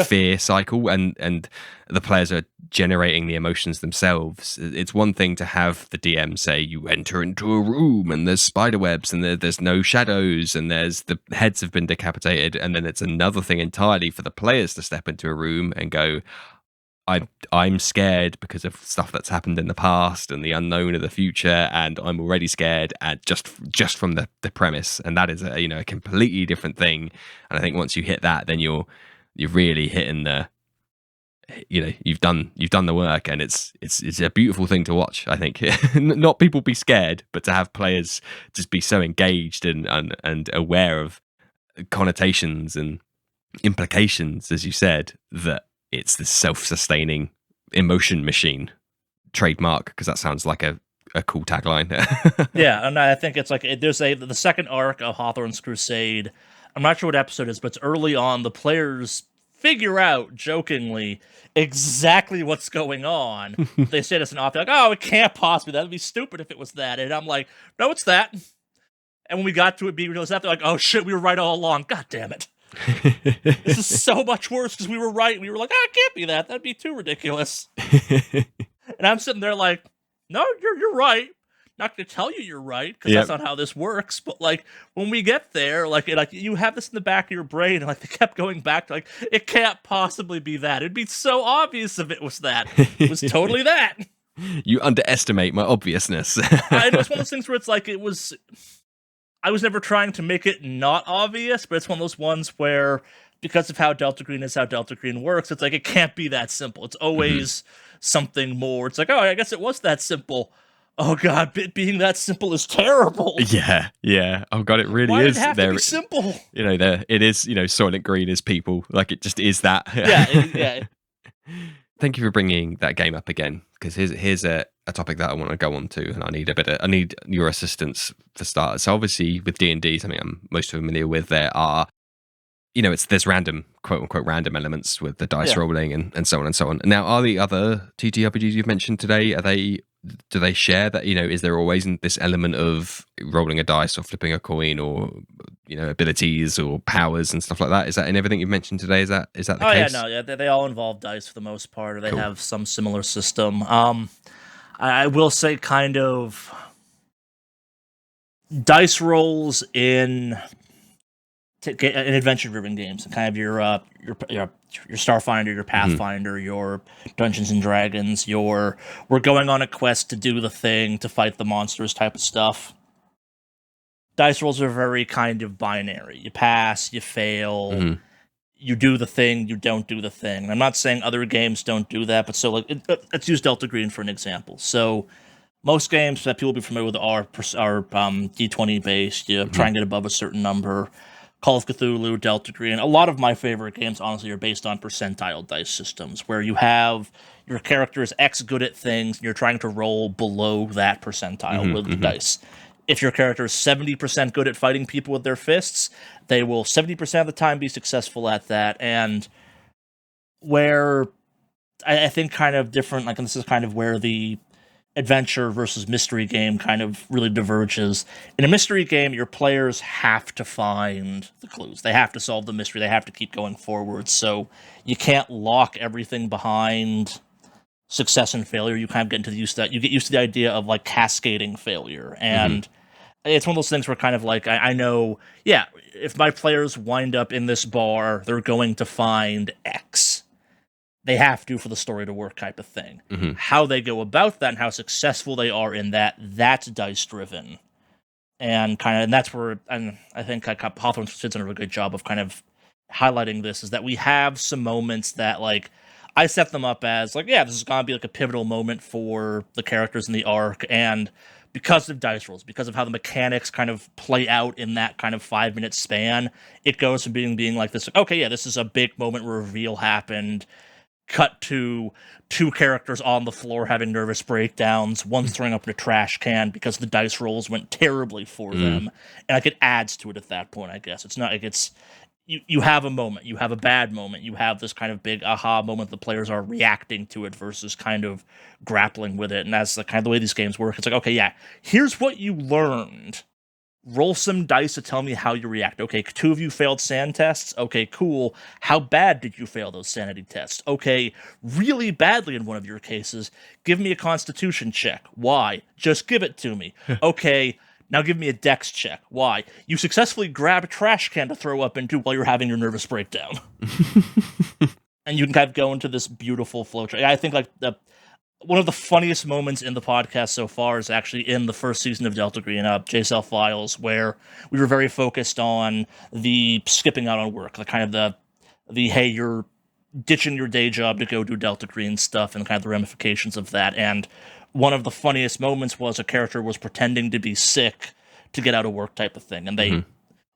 [SPEAKER 1] fear cycle, and the players are generating the emotions themselves. It's one thing to have the DM say you enter into a room and there's spider webs and there's no shadows and there's the heads have been decapitated, and then it's another thing entirely for the players to step into a room and go, I'm scared because of stuff that's happened in the past and the unknown of the future, and I'm already scared at just from the premise. And that is a completely different thing. And I think once you hit that, then you're really hitting the, you've done the work, and it's a beautiful thing to watch. I think not people be scared, but to have players just be so engaged and aware of connotations and implications, as you said, that it's this self-sustaining emotion machine. Trademark, because that sounds like a cool tagline.
[SPEAKER 2] Yeah, and I think it's like there's the second arc of Hawthorne's Crusade. I'm not sure what episode it is, but it's early on. The players figure out, jokingly, exactly what's going on. They say this in off, like, oh, it can't possibly. That would be stupid if it was that. And I'm like, no, it's that. And when we got to it being realized that, they're like, oh shit, we were right all along. God damn it. This is so much worse because we were right. We were like, it can't be that. That'd be too ridiculous. And I'm sitting there like, no, you're right. Not going to tell you you're right because that's not how this works. But like when we get there, like you have this in the back of your brain, and like they kept going back to like, it can't possibly be that. It'd be so obvious if it was that. It was totally that.
[SPEAKER 1] You underestimate my obviousness.
[SPEAKER 2] I know it's one of those things where it's like I was never trying to make it not obvious, but it's one of those ones where because of how Delta Green is, how Delta Green works, it's like it can't be that simple. It's always something more. It's like, oh, I guess it was that simple. Oh god, being that simple is terrible.
[SPEAKER 1] Yeah. Oh god, it really
[SPEAKER 2] Why
[SPEAKER 1] is.
[SPEAKER 2] Did it have to be simple?
[SPEAKER 1] It is. Silent Green is people. Like it just is that.
[SPEAKER 2] Yeah.
[SPEAKER 1] Thank you for bringing that game up again, because here's a topic that I want to go on to, and I need your assistance for starters. So obviously with D&D, something I'm most familiar with, there are, there's random, quote unquote, random elements with the dice rolling and so on and so on. Now, are the other TTRPGs you've mentioned today, do they share that, is there always this element of rolling a dice or flipping a coin or, abilities or powers and stuff like that? Is that in everything you've mentioned today? Is that the case?
[SPEAKER 2] Yeah, they all involve dice for the most part, or they have some similar system. I will say kind of dice rolls in adventure-driven games, kind of your Starfinder, your Pathfinder, your Dungeons and Dragons, we're going on a quest to do the thing, to fight the monsters type of stuff. Dice rolls are very kind of binary. You pass, you fail, you do the thing, you don't do the thing. And I'm not saying other games don't do that, but so let's use Delta Green for an example. So most games that people will be familiar with are D20 based. You try and get above a certain number. Call of Cthulhu, Delta Green. A lot of my favorite games, honestly, are based on percentile dice systems, where you have your character is X good at things, and you're trying to roll below that percentile with the dice. If your character is 70% good at fighting people with their fists, they will 70% of the time be successful at that. And where I think kind of different, like, and this is kind of where the adventure versus mystery game kind of really diverges. In a mystery game, your players have to find the clues. They have to solve the mystery. They have to keep going forward. So you can't lock everything behind success and failure. You kind of get used to that. You get used to the idea of like cascading failure. And it's one of those things where kind of like, I know, if my players wind up in this bar, they're going to find X. They have to for the story to work type of thing. How they go about that and how successful they are in that's dice driven. And that's where, and I think Hawthorne did a good job of kind of highlighting this, is that we have some moments that like, I set them up as like, this is going to be like a pivotal moment for the characters in the arc. And because of dice rolls, because of how the mechanics kind of play out in that kind of 5-minute span, it goes from being like this, this is a big moment where a reveal happened. Cut to 2 characters on the floor having nervous breakdowns, one's throwing up in a trash can because the dice rolls went terribly for them. And like it adds to it at that point, I guess. It's not like it's you have a moment, you have a bad moment, you have this kind of big aha moment, the players are reacting to it versus kind of grappling with it. And that's the kind of the way these games work. It's like, here's what you learned. Roll some dice to tell me how you react. Okay, 2 of you failed SAN tests. Okay, cool. How bad did you fail those sanity tests? Okay, really badly in one of your cases. Give me a constitution check. Why? Just give it to me. Okay, now give me a dex check. Why? You successfully grab a trash can to throw up into while you're having your nervous breakdown. And you can kind of go into this beautiful flow chart. I think like one of the funniest moments in the podcast so far is actually in the first season of Delta Green, JSL Files, where we were very focused on the skipping out on work, the kind of the hey, you're ditching your day job to go do Delta Green stuff and kind of the ramifications of that. And one of the funniest moments was a character was pretending to be sick to get out of work type of thing, and they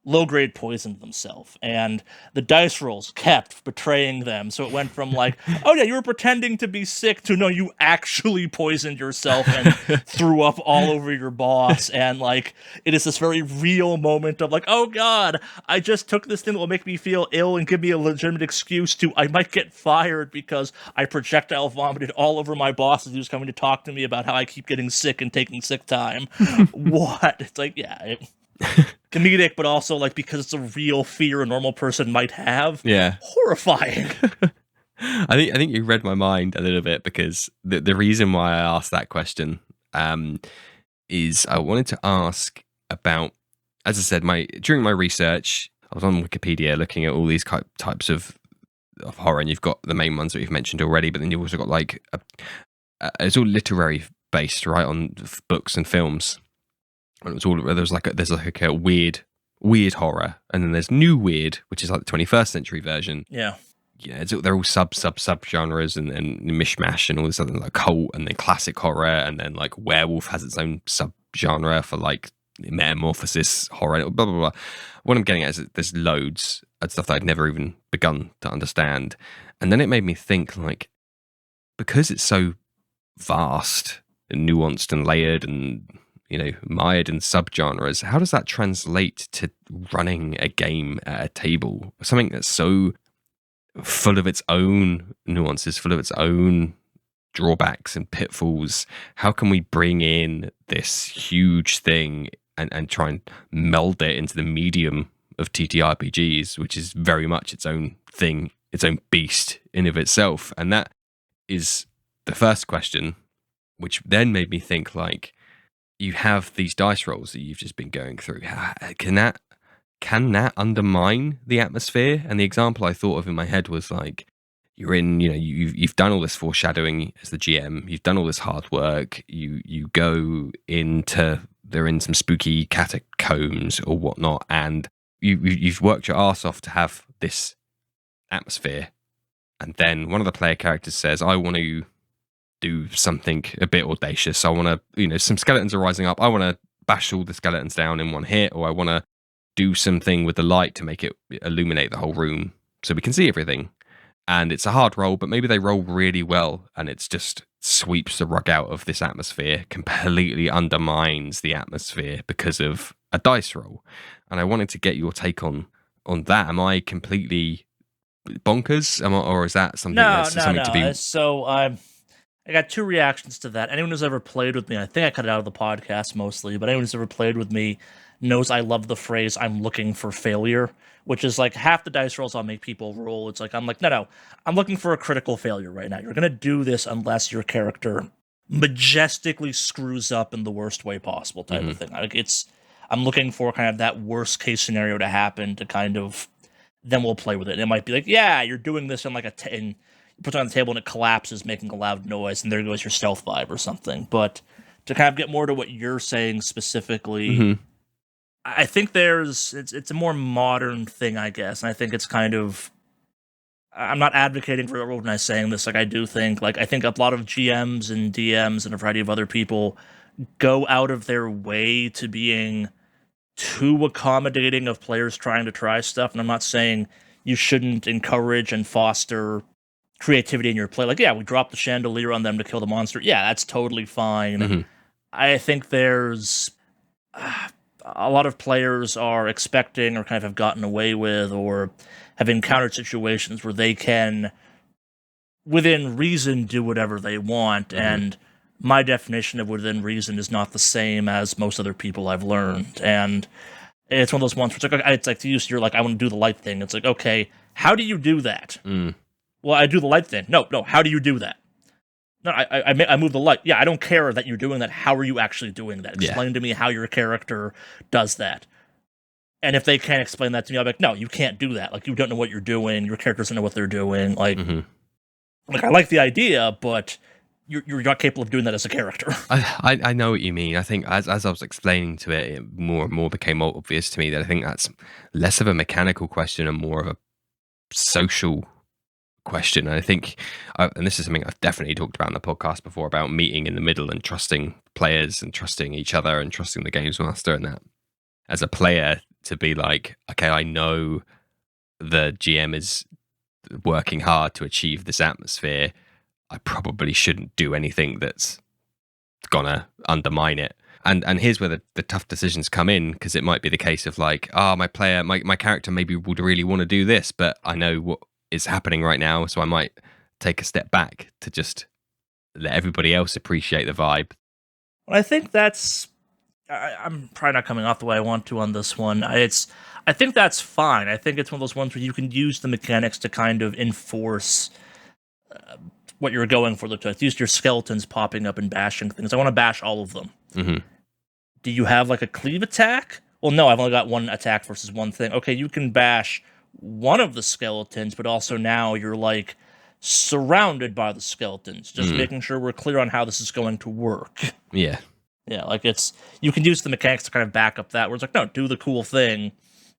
[SPEAKER 2] low-grade poisoned themselves, and the dice rolls kept betraying them. So it went from like, you were pretending to be sick, to no, you actually poisoned yourself and threw up all over your boss. And like, it is this very real moment of like, oh god, I just took this thing that will make me feel ill and give me a legitimate excuse to, I might get fired because I projectile vomited all over my boss as he was coming to talk to me about how I keep getting sick and taking sick time. What? It's like, comedic, but also like because it's a real fear a normal person might have.
[SPEAKER 1] Yeah.
[SPEAKER 2] Horrifying.
[SPEAKER 1] I think you read my mind a little bit, because the reason why I asked that question is I wanted to ask about, as I said, during my research, I was on Wikipedia looking at all these types of horror, and you've got the main ones that we've mentioned already, but then you've also got like it's all literary based, right, on books and films. And it was all there's like a weird horror, and then there's new weird, which is like the 21st century version.
[SPEAKER 2] Yeah.
[SPEAKER 1] Yeah, they're all sub genres and mishmash and all this other, like cult, and then classic horror, and then like werewolf has its own sub genre for like metamorphosis horror, blah blah blah. What I'm getting at is that there's loads of stuff that I'd never even begun to understand, and then it made me think, like, because it's so vast and nuanced and layered and, you know, mired in subgenres, how does that translate to running a game at a table? Something that's so full of its own nuances, full of its own drawbacks and pitfalls. How can we bring in this huge thing and try and meld it into the medium of TTRPGs, which is very much its own thing, its own beast in of itself? And that is the first question, which then made me think, like, you have these dice rolls that you've just been going through. Can that undermine the atmosphere? And the example I thought of in my head was like, you're in, you know, you've done all this foreshadowing as the GM, you've done all this hard work, you go into, they're in some spooky catacombs or whatnot, and you've worked your arse off to have this atmosphere, and then one of the player characters says, I want to do something a bit audacious. I want to, you know, some skeletons are rising up, I want to bash all the skeletons down in one hit, or I want to do something with the light to make it illuminate the whole room so we can see everything. And it's a hard roll, but maybe they roll really well, and it's just sweeps the rug out of this atmosphere, completely undermines the atmosphere because of a dice roll. And I wanted to get your take on that. Am I completely bonkers, or is that something to be?
[SPEAKER 2] So I got two reactions to that. Anyone who's ever played with me, I think I cut it out of the podcast mostly, but anyone who's ever played with me knows I love the phrase, I'm looking for failure, which is like half the dice rolls I'll make people roll. It's like, I'm like, no, I'm looking for a critical failure right now. You're going to do this unless your character majestically screws up in the worst way possible type of thing. Like, I'm looking for kind of that worst case scenario to happen to kind of, then we'll play with it. And it might be like, yeah, you're doing this in like and you put it on the table and it collapses, making a loud noise, and there goes your stealth vibe or something. But to kind of get more to what you're saying specifically, I think it's a more modern thing, I guess. And I think it's kind of, I'm not advocating for everyone when I'm saying this. Like, I do think, like, I think a lot of GMs and DMs and a variety of other people go out of their way to being too accommodating of players trying to try stuff. And I'm not saying you shouldn't encourage and foster creativity in your play. Like, yeah, we dropped the chandelier on them to kill the monster. Yeah, that's totally fine. I think there's a lot of players are expecting or kind of have gotten away with or have encountered situations where they can, within reason, do whatever they want. And my definition of within reason is not the same as most other people I've learned. And it's one of those ones where it's like to use your, like, I want to do the light thing. It's like, okay, how do you do that? Well, I do the light thing. No, how do you do that? No, I move the light. Yeah, I don't care that you're doing that. How are you actually doing that? Explain to me how your character does that. And if they can't explain that to me, I'll be like, no, you can't do that. Like, you don't know what you're doing. Your character doesn't know what they're doing. Like, like, I like the idea, but you're not capable of doing that as a character.
[SPEAKER 1] I know what you mean. I think as I was explaining to it more and more became obvious to me that I think that's less of a mechanical question and more of a social question. And I think, and this is something I've definitely talked about in the podcast before, about meeting in the middle and trusting players and trusting each other and trusting the games master, and that as a player to be like, okay, I know the GM is working hard to achieve this atmosphere. I probably shouldn't do anything that's gonna undermine it. And here's where the tough decisions come in, because it might be the case of like, my character maybe would really want to do this, but I know what is happening right now, so I might take a step back to just let everybody else appreciate the vibe.
[SPEAKER 2] Well, I think that's I'm probably not coming off the way I want to on this one. I think that's fine. I think it's one of those ones where you can use the mechanics to kind of enforce what you're going for. Use your skeletons popping up and bashing things. I want to bash all of them.
[SPEAKER 1] Mm-hmm.
[SPEAKER 2] Do you have like a cleave attack? Well, no, I've only got one attack versus one thing. Okay, you can bash one of the skeletons, but also now you're like surrounded by the skeletons. Just making sure we're clear on how this is going to work.
[SPEAKER 1] Yeah.
[SPEAKER 2] Yeah, like you can use the mechanics to kind of back up that, where it's like, no, do the cool thing,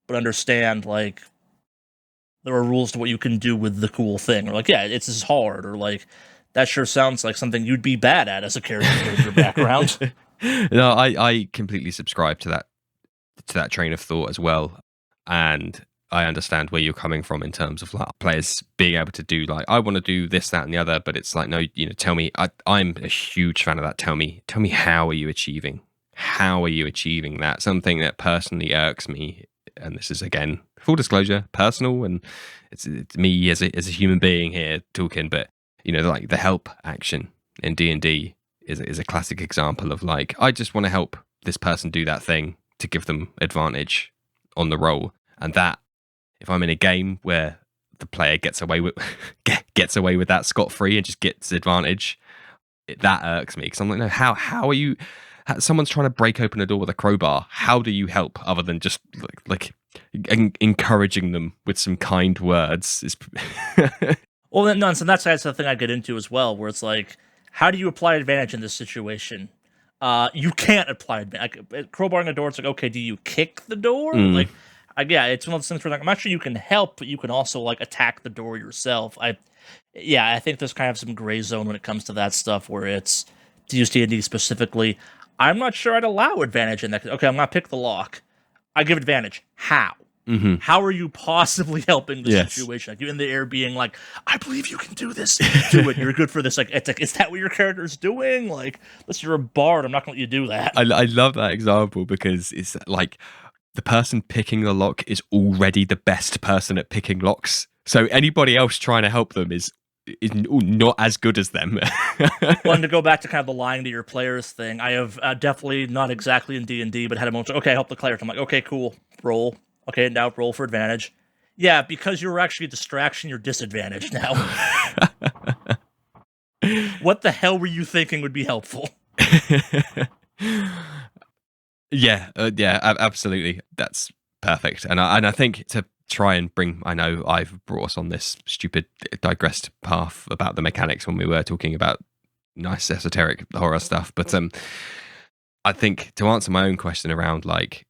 [SPEAKER 2] but understand, like, there are rules to what you can do with the cool thing. Or like, yeah, this is hard, or like, that sure sounds like something you'd be bad at as a character with your background.
[SPEAKER 1] No, I completely subscribe to that train of thought as well. And I understand where you're coming from in terms of like players being able to do like, I want to do this, that, and the other, but it's like, no, tell me. I'm a huge fan of that. Tell me how are you achieving? How are you achieving that? Something that personally irks me, and this is again full disclosure, personal, and it's me as a human being here talking. But like the help action in D&D is a classic example of like, I just want to help this person do that thing to give them advantage on the roll, and that. If I'm in a game where the player gets away with that scot-free and just gets advantage, that irks me, because I'm like, no, how are you? Someone's trying to break open a door with a crowbar. How do you help other than just like encouraging them with some kind words?
[SPEAKER 2] Well, no, and that's the thing I get into as well, where it's like, how do you apply advantage in this situation? You can't apply advantage. Like, crowbarring a door, it's like, okay, do you kick the door? Like. Yeah, it's one of those things where like, I'm not sure you can help, but you can also like attack the door yourself. I think there's kind of some gray zone when it comes to that stuff, where it's, to use D&D specifically, I'm not sure I'd allow advantage in that. Okay, I'm gonna pick the lock. I give advantage. How?
[SPEAKER 1] Mm-hmm.
[SPEAKER 2] How are you possibly helping the situation? Like, you're in the air being like, I believe you can do this. Do it. You're good for this. Like, is that what your character's doing? Like, unless you're a bard, I'm not gonna let you do that.
[SPEAKER 1] I love that example, because it's like, the person picking the lock is already the best person at picking locks. So anybody else trying to help them is not as good as them.
[SPEAKER 2] Well, and to go back to kind of the lying to your players thing, I have definitely not exactly in D&D, but had a moment. Okay, help the player. I'm like, okay, cool, roll. Okay, now roll for advantage. Yeah, because you were actually a distraction, you're disadvantaged now. What the hell were you thinking would be helpful?
[SPEAKER 1] Yeah, absolutely. That's perfect. And I think to try and bring, I know I've brought us on this stupid digressed path about the mechanics when we were talking about nice esoteric horror stuff, but I think to answer my own question around like,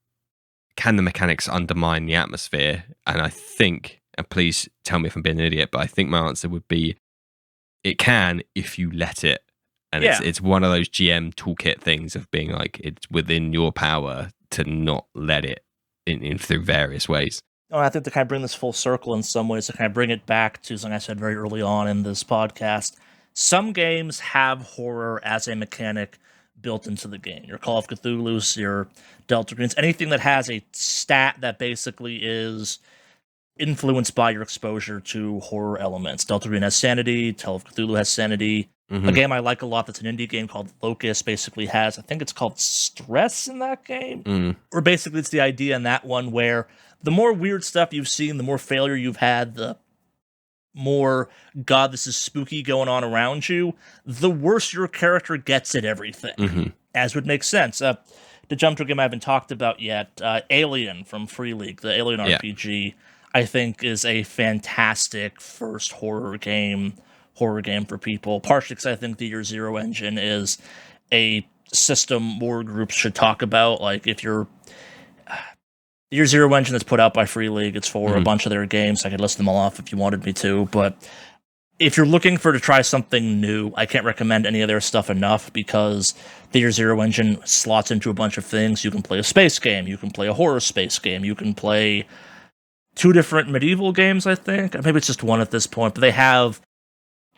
[SPEAKER 1] can the mechanics undermine the atmosphere? And I think, and please tell me if I'm being an idiot, but I think my answer would be, it can if you let it. And it's one of those GM toolkit things of being like, it's within your power to not let it in through various ways.
[SPEAKER 2] Oh, I think to kind of bring this full circle in some ways, to kind of bring it back to something I said very early on in this podcast. Some games have horror as a mechanic built into the game. Your Call of Cthulhu's, your Delta Greens, anything that has a stat that basically is influenced by your exposure to horror elements. Delta Green has sanity, Call of Cthulhu has sanity. Mm-hmm. A game I like a lot that's an indie game called Locust basically has, I think it's called stress in that game. Mm. Or basically it's the idea in that one where the more weird stuff you've seen, the more failure you've had, the more, God, this is spooky going on around you, the worse your character gets at everything. Mm-hmm. As would make sense. To jump to a game I haven't talked about yet, Alien from Free League, the Alien RPG, I think is a fantastic first horror game for people, partially because I think the Year Zero engine is a system more groups should talk about. Like, if you're the Year Zero engine that's put out by Free League, it's for a bunch of their games. I could list them all off if you wanted me to, but if you're looking to try something new, I can't recommend any of their stuff enough, because the Year Zero engine slots into a bunch of things. You can play a space game, you can play a horror space game, you can play 2 different medieval games, I think. Maybe it's just 1 at this point, but they have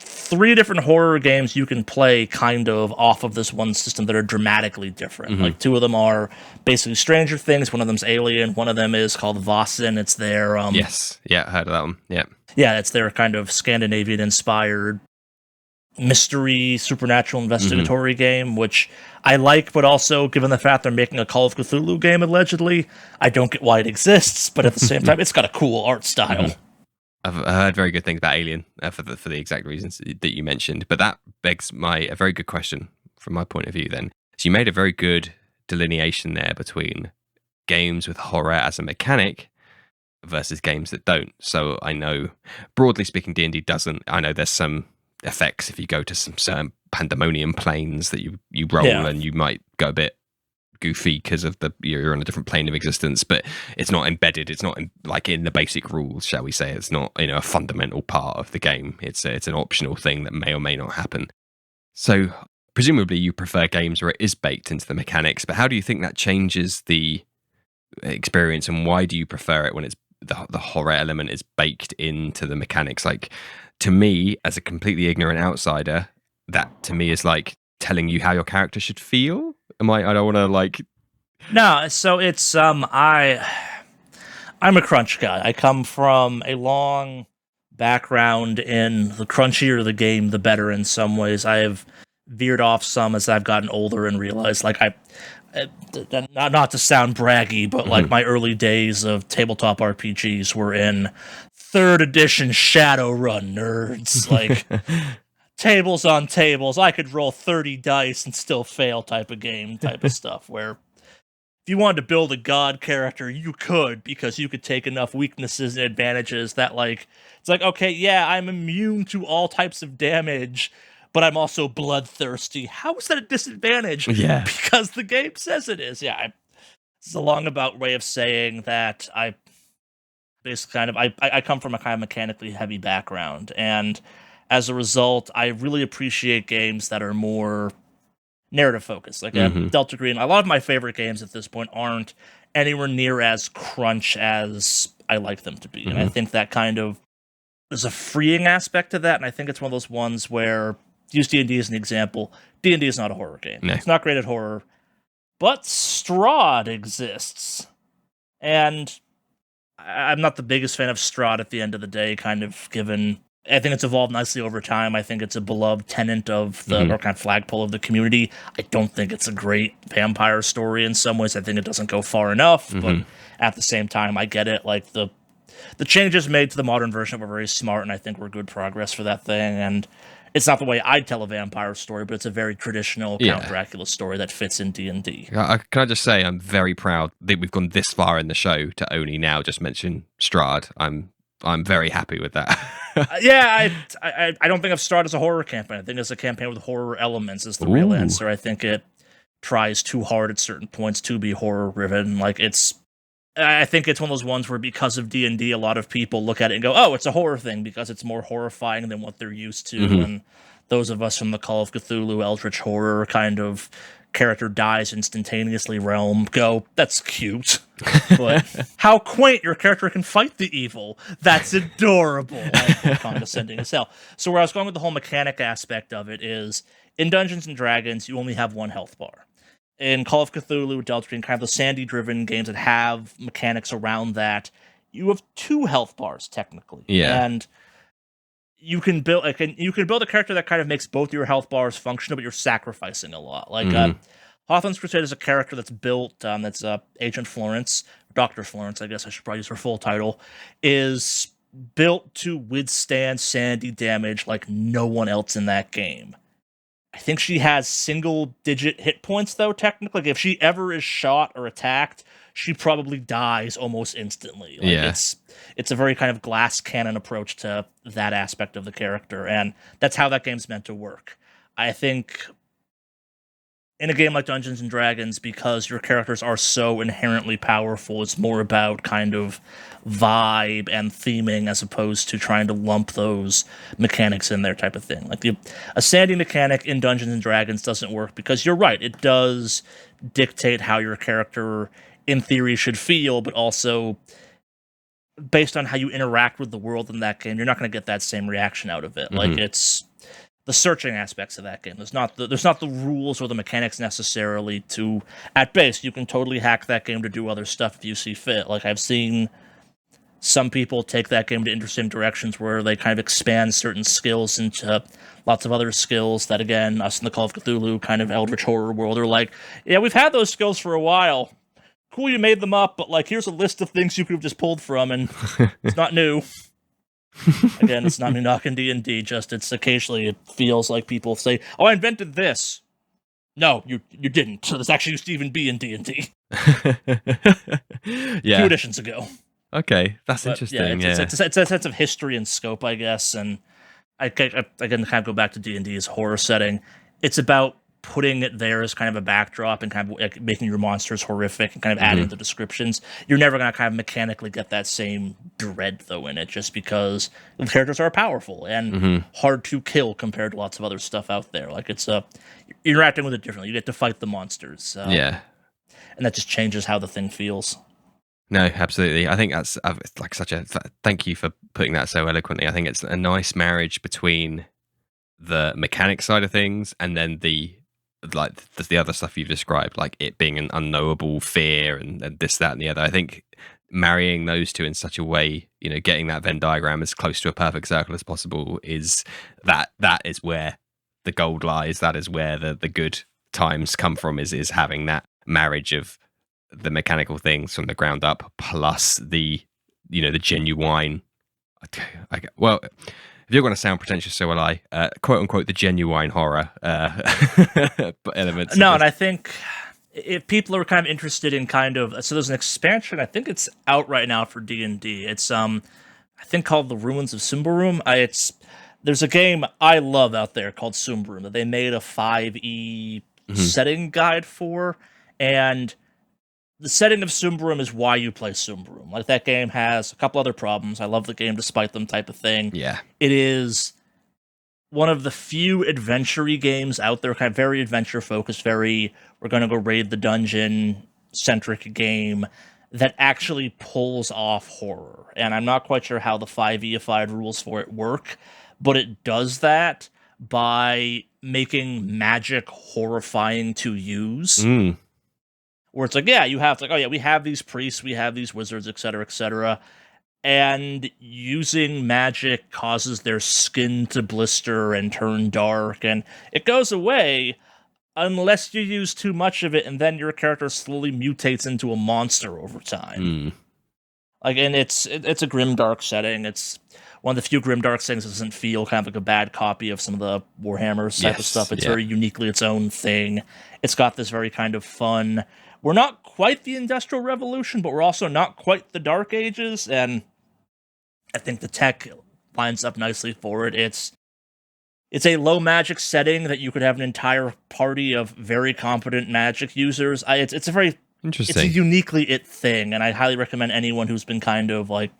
[SPEAKER 2] 3 different horror games you can play kind of off of this one system that are dramatically different. Mm-hmm. Like 2 of them are basically Stranger Things, one of them's Alien, one of them is called Vossen. It's their
[SPEAKER 1] yes, yeah, I heard of that one. Yeah,
[SPEAKER 2] it's their kind of Scandinavian inspired mystery, supernatural, investigatory game, which I like, but also, given the fact they're making a Call of Cthulhu game, allegedly, I don't get why it exists, but at the same time, it's got a cool art style.
[SPEAKER 1] I've heard very good things about Alien for the exact reasons that you mentioned, but that begs a very good question from my point of view then. So you made a very good delineation there between games with horror as a mechanic versus games that don't. So I know, broadly speaking, D&D doesn't. I know there's some effects if you go to some certain pandemonium planes that you roll and you might go a bit goofy because of you're on a different plane of existence, but it's not embedded. It's not like in the basic rules, shall we say. It's not a fundamental part of the game. It's an optional thing that may or may not happen. So presumably you prefer games where it is baked into the mechanics, but how do you think that changes the experience, and why do you prefer it when it's the horror element is baked into the mechanics? Like, to me, as a completely ignorant outsider, that to me is like telling you how your character should feel. I don't want to like.
[SPEAKER 2] No, so it's I'm a crunch guy. I come from a long background in the crunchier the game, the better. In some ways, I have veered off some as I've gotten older and realized, like, not to sound braggy, but like my early days of tabletop RPGs were in 3rd edition Shadowrun, nerds. Like, tables on tables, I could roll 30 dice and still fail type of game, type of stuff, where if you wanted to build a god character, you could, because you could take enough weaknesses and advantages that, like, it's like, okay, yeah, I'm immune to all types of damage, but I'm also bloodthirsty. How is that a disadvantage?
[SPEAKER 1] Yeah.
[SPEAKER 2] Because the game says it is. Yeah, it's a long about way of saying that I basically I come from a kind of mechanically heavy background, and as a result, I really appreciate games that are more narrative focused. Like Delta Green, a lot of my favorite games at this point aren't anywhere near as crunch as I like them to be. And I think that there's a freeing aspect to that, and I think it's one of those ones where, use D&D as an example, D&D is not a horror game. No. It's not great at horror, but Strahd exists. And I'm not the biggest fan of Strahd at the end of the day, kind of given... I think it's evolved nicely over time. I think it's a beloved tenet of the or kind of flagpole of the community. I don't think it's a great vampire story in some ways. I think it doesn't go far enough, but at the same time, I get it. Like, the changes made to the modern version were very smart, and I think were good progress for that thing. And it's not the way I'd tell a vampire story, but it's a very traditional Count Dracula story that fits in D&D.
[SPEAKER 1] Can I just say, I'm very proud that we've gone this far in the show to only now just mention Strahd. I'm very happy with that.
[SPEAKER 2] I don't think I've started as a horror campaign. I think it's a campaign with horror elements is the real answer. I think it tries too hard at certain points to be horror driven. Like, I think it's one of those ones where, because of D&D, a lot of people look at it and go, oh, it's a horror thing because it's more horrifying than what they're used to. And those of us from the Call of Cthulhu Eldritch horror kind of character dies instantaneously realm go, that's cute. But how quaint, your character can fight the evil. That's adorable. Condescending as hell. So where I was going with the whole mechanic aspect of it is, in Dungeons & Dragons, you only have one health bar. In Call of Cthulhu, Delta Green, kind of the sandy-driven games that have mechanics around that, you have 2 health bars, technically.
[SPEAKER 1] Yeah.
[SPEAKER 2] And you can build a character that kind of makes both your health bars functional, but you're sacrificing a lot. Like, Hawthorne's Crusade is a character that's built, that's Agent Florence, Dr. Florence, I guess I should probably use her full title, is built to withstand sandy damage like no one else in that game. I think she has single-digit hit points, though, technically. Like, if she ever is shot or attacked, she probably dies almost instantly. Like, it's a very kind of glass cannon approach to that aspect of the character, and that's how that game's meant to work. I think in a game like Dungeons & Dragons, because your characters are so inherently powerful, it's more about kind of vibe and theming as opposed to trying to lump those mechanics in there type of thing. Like, a sandy mechanic in Dungeons & Dragons doesn't work because, you're right, it does dictate how your character, in theory, should feel, but also, based on how you interact with the world in that game, you're not going to get that same reaction out of it. Like, it's the searching aspects of that game. There's not the rules or the mechanics necessarily to, at base, you can totally hack that game to do other stuff if you see fit. Like, I've seen Some people take that game to interesting directions where they kind of expand certain skills into lots of other skills that, again, us in the Call of Cthulhu kind of eldritch horror world are like, yeah, we've had those skills for a while. Cool, you made them up, but like, here's a list of things you could have just pulled from, and it's not new. Again, it's not me knocking D&D, just it's occasionally it feels like people say, oh, I invented this. No, you didn't. So this actually used to even be in D&D.
[SPEAKER 1] Yeah.
[SPEAKER 2] 2 editions ago.
[SPEAKER 1] Okay, that's interesting.
[SPEAKER 2] It's a sense of history and scope, I guess, and I can kind of go back to D&D's horror setting. It's about putting it there as kind of a backdrop and kind of like making your monsters horrific and kind of adding the descriptions. You're never going to kind of mechanically get that same dread, though, in it, just because the characters are powerful and hard to kill compared to lots of other stuff out there. Like, it's you're interacting with it differently. You get to fight the monsters. And that just changes how the thing feels.
[SPEAKER 1] No, absolutely. I think that's like such a thank you for putting that so eloquently. I think it's a nice marriage between the mechanic side of things and then the other stuff you've described, like it being an unknowable fear and this, that, and the other. I think marrying those two in such a way, getting that Venn diagram as close to a perfect circle as possible is that is where the gold lies. That is where the good times come from, is having that marriage of the mechanical things from the ground up plus the genuine, well, if you're going to sound pretentious, so will I, quote unquote, the genuine horror elements.
[SPEAKER 2] No, and I think if people are kind of interested in so there's an expansion, I think it's out right now for D&D. It's I think called The Ruins of Symbaroum. There's a game I love out there called Symbaroum that they made a 5e setting guide for, and the setting of Symbaroum is why you play Symbaroum. Like, that game has a couple other problems. I love the game despite them type of thing.
[SPEAKER 1] Yeah.
[SPEAKER 2] It is one of the few adventure-y games out there, kind of very adventure-focused, very, we're going to go raid the dungeon-centric game that actually pulls off horror. And I'm not quite sure how the 5e-ified rules for it work, but it does that by making magic horrifying to use. Where it's like, yeah, you have like, oh yeah, we have these priests, we have these wizards, etc., and using magic causes their skin to blister and turn dark, and it goes away unless you use too much of it, and then your character slowly mutates into a monster over time. Like, and it's a grimdark setting. It's one of the few grimdark things that doesn't feel kind of like a bad copy of some of the Warhammer type of stuff. It's very uniquely its own thing. It's got this very kind of fun, we're not quite the Industrial Revolution, but we're also not quite the Dark Ages, and I think the tech lines up nicely for it. It's a low magic setting that you could have an entire party of very competent magic users. It's a very
[SPEAKER 1] interesting,
[SPEAKER 2] it's a uniquely it thing, and I highly recommend anyone who's been kind of like,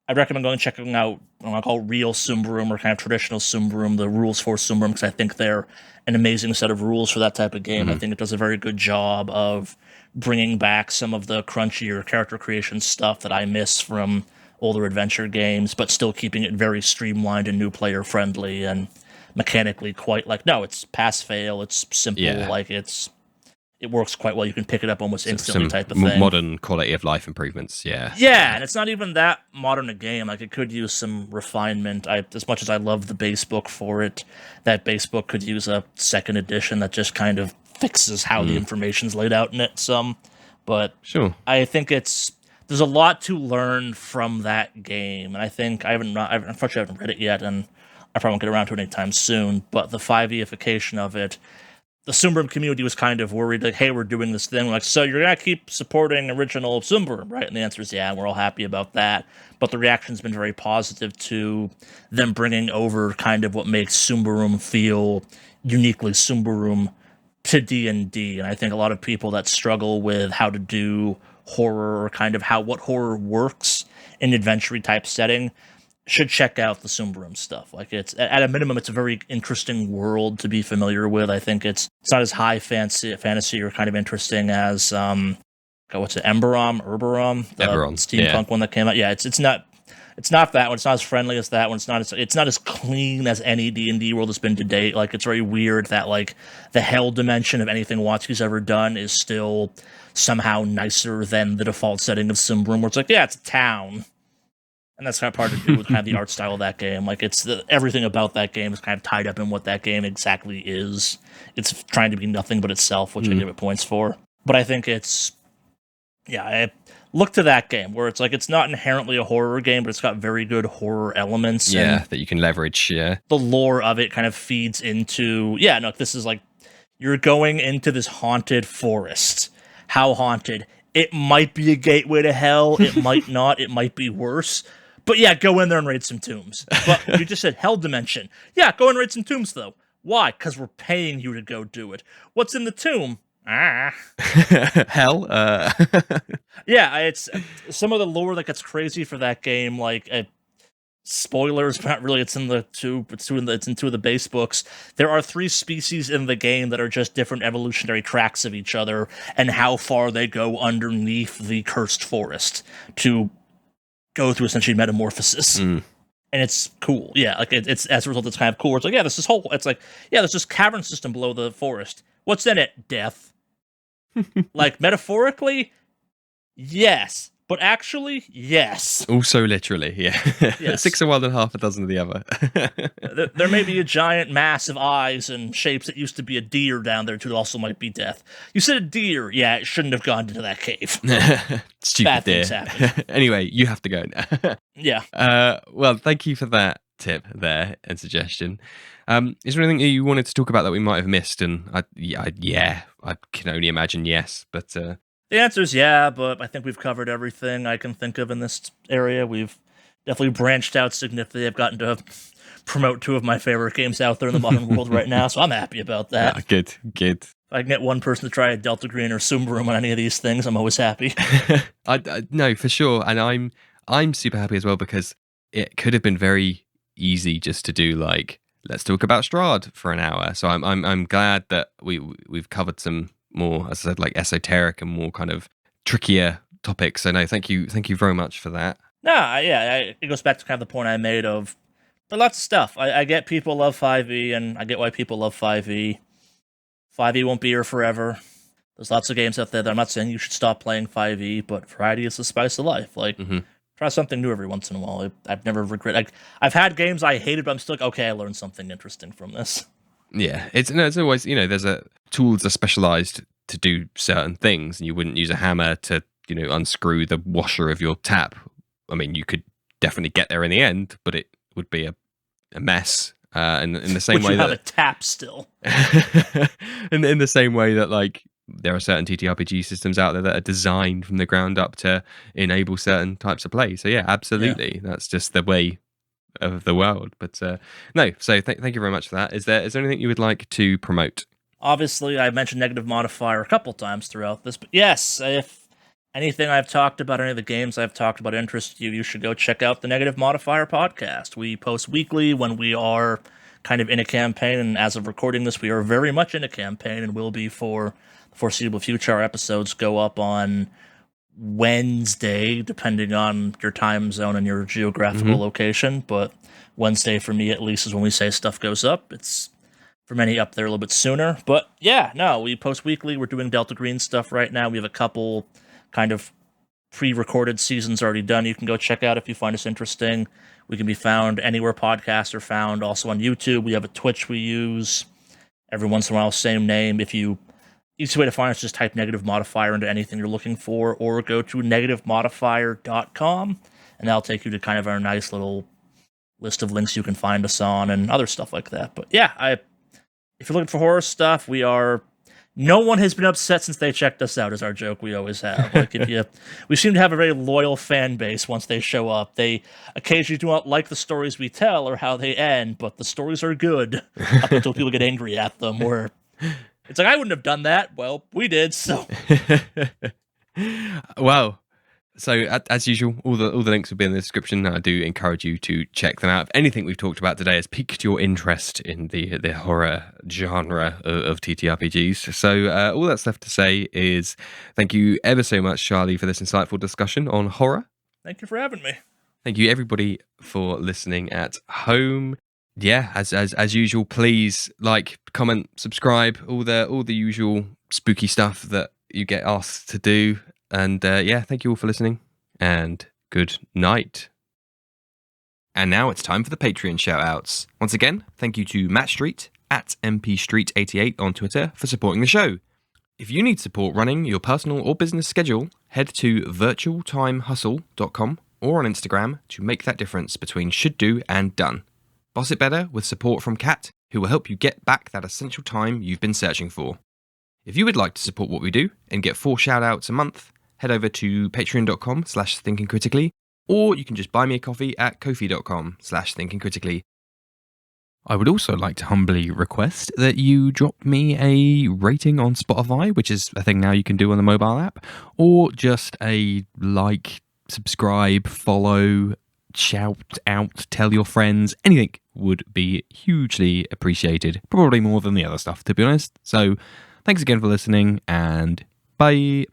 [SPEAKER 2] I recommend going and checking out what I call real Symbaroum or kind of traditional Symbaroum, the rules for Symbaroum, because I think they're an amazing set of rules for that type of game. I think it does a very good job of bringing back some of the crunchier character creation stuff that I miss from older adventure games, but still keeping it very streamlined and new player friendly and mechanically quite like, no, it's pass-fail, it's simple, like it works quite well. You can pick it up almost instantly type of thing.
[SPEAKER 1] Modern quality of life improvements,
[SPEAKER 2] Yeah, and it's not even that modern a game. Like, it could use some refinement. As much as I love the base book for it, that base book could use a second edition that just kind of fixes how the information's laid out in it some. But
[SPEAKER 1] sure,
[SPEAKER 2] I think there's a lot to learn from that game, and I think unfortunately I haven't read it yet, and I probably won't get around to it anytime soon. But the 5e-ification of it, the Symbaroum community was kind of worried, like, hey, we're doing this thing. We're like, so you're going to keep supporting original Symbaroum, right? And the answer is yeah, and we're all happy about that. But the reaction's been very positive to them bringing over kind of what makes Symbaroum feel uniquely Symbaroum to D&D. And I think a lot of people that struggle with how to do horror or kind of what horror works in an adventure type setting should check out the Symbaroum stuff. Like, it's at a minimum, it's a very interesting world to be familiar with. I think it's not as high fantasy or kind of interesting as what's it, Eberron, the steampunk one that came out. Yeah, it's not that one. It's not as friendly as that one. It's not as clean as any D&D world has been to date. Like, it's very weird that like the hell dimension of anything Watsky's ever done is still somehow nicer than the default setting of Symbaroum, where it's like, yeah, it's a town. And that's kind of part to do with kind of the art style of that game. Like everything about that game is kind of tied up in what that game exactly is. It's trying to be nothing but itself, which I give it points for. But I think I look to that game where it's like it's not inherently a horror game, but it's got very good horror elements.
[SPEAKER 1] Yeah, that you can leverage. Yeah,
[SPEAKER 2] the lore of it kind of feeds into. This is like you're going into this haunted forest. How haunted? It might be a gateway to hell. It might not. It might be worse. But yeah, go in there and raid some tombs. But you just said hell dimension. Yeah, go and raid some tombs, though. Why? Because we're paying you to go do it. What's in the tomb?
[SPEAKER 1] Hell?
[SPEAKER 2] Yeah, it's some of the lore that gets crazy for that game, like... spoilers, but not really. It's in two of the base books. There are 3 species in the game that are just different evolutionary tracks of each other, and how far they go underneath the cursed forest to go through essentially metamorphosis. And it's cool. Yeah, like it's as a result, it's kind of cool. It's like, yeah, there's this cavern system below the forest. What's in it? Death. Like metaphorically, yes. But actually, yes.
[SPEAKER 1] Also literally, yeah.
[SPEAKER 2] Yes.
[SPEAKER 1] 6 of one and half a dozen of the other.
[SPEAKER 2] There may be a giant mass of eyes and shapes that used to be a deer down there, too. It also might be death. You said a deer. Yeah, it shouldn't have gone into that cave.
[SPEAKER 1] Stupid
[SPEAKER 2] Bad
[SPEAKER 1] deer.
[SPEAKER 2] things happen.
[SPEAKER 1] Anyway, you have to go now.
[SPEAKER 2] Yeah.
[SPEAKER 1] Well, thank you for that tip there and suggestion. Is there anything you wanted to talk about that we might have missed? And I can only imagine yes, but...
[SPEAKER 2] The answer is yeah, but I think we've covered everything I can think of in this area. We've definitely branched out significantly. I've gotten to promote 2 of my favorite games out there in the modern world right now, so I'm happy about that.
[SPEAKER 1] Good.
[SPEAKER 2] If I can get one person to try a Delta Green or Sumbarum on any of these things, I'm always happy.
[SPEAKER 1] No, for sure, and I'm super happy as well, because it could have been very easy just to do like, let's talk about Strahd for an hour. So I'm glad that we've covered some more, as I said, like esoteric and more kind of trickier topics. So no, thank you very much for that.
[SPEAKER 2] It goes back to kind of the point I made of there are lots of stuff. I get people love 5e, and I get why people love 5e. 5e won't be here forever. There's lots of games out there that I'm not saying you should stop playing 5e, but variety is the spice of life. Like, try something new every once in a while. I've never regretted. Like, I've had games I hated, but I'm still like, okay, I learned something interesting from this.
[SPEAKER 1] Yeah, it's always, there's tools are specialized to do certain things, and you wouldn't use a hammer to, unscrew the washer of your tap. I mean, you could definitely get there in the end, but it would be a mess. In the same way
[SPEAKER 2] you have
[SPEAKER 1] that
[SPEAKER 2] a tap still.
[SPEAKER 1] in the same way that, like, there are certain TTRPG systems out there that are designed from the ground up to enable certain types of play. So yeah, absolutely, that's just the way of the world. But no, so thank you very much for that. Is there anything you would like to promote?
[SPEAKER 2] Obviously, I mentioned Negative Modifier a couple times throughout this, but yes, if anything I've talked about, any of the games I've talked about interests you, you should go check out the Negative Modifier podcast. We post weekly when we are kind of in a campaign, and as of recording this, we are very much in a campaign and will be for the foreseeable future. Our episodes go up on Wednesday, depending on your time zone and your geographical location, but Wednesday for me at least is when we say stuff goes up. It's for many up there a little bit sooner, but yeah, no, we post weekly. We're doing Delta Green stuff right now. We have a couple kind of pre-recorded seasons already done you can go check out if you find us interesting. We can be found anywhere podcasts are found, also on YouTube. We have a Twitch we use every once in a while, same name. Easy way to find us, just type Negative Modifier into anything you're looking for, or go to negativemodifier.com, and that'll take you to kind of our nice little list of links you can find us on and other stuff like that. But yeah, if you're looking for horror stuff, no one has been upset since they checked us out, is our joke we always have. Like, we seem to have a very loyal fan base once they show up. They occasionally do not like the stories we tell or how they end, but the stories are good up until people get angry at them, or it's like, I wouldn't have done that. Well, we did, so.
[SPEAKER 1] Well, so as usual, all the links will be in the description. I do encourage you to check them out. If anything we've talked about today has piqued your interest in the horror genre of TTRPGs. So all that's left to say is thank you ever so much, Charley, for this insightful discussion on horror.
[SPEAKER 2] Thank you for having me.
[SPEAKER 1] Thank you, everybody, for listening at home. Yeah, as usual, please like, comment, subscribe, all the usual spooky stuff that you get asked to do. And yeah, thank you all for listening, and good night. And now it's time for the Patreon shoutouts. Once again, thank you to Matt Street at mpstreet88 on Twitter for supporting the show. If you need support running your personal or business schedule, head to virtualtimehustle.com or on Instagram to make that difference between should do and done. Boss it better with support from Kat, who will help you get back that essential time you've been searching for. If you would like to support what we do and get 4 shoutouts a month, head over to patreon.com/thinkingcritically, or you can just buy me a coffee at ko-fi.com/thinkingcritically. I would also like to humbly request that you drop me a rating on Spotify, which is a thing now you can do on the mobile app, or just a like, subscribe, follow, shout out, tell your friends. Anything would be hugely appreciated. Probably more than the other stuff, to be honest. So thanks again for listening, and bye.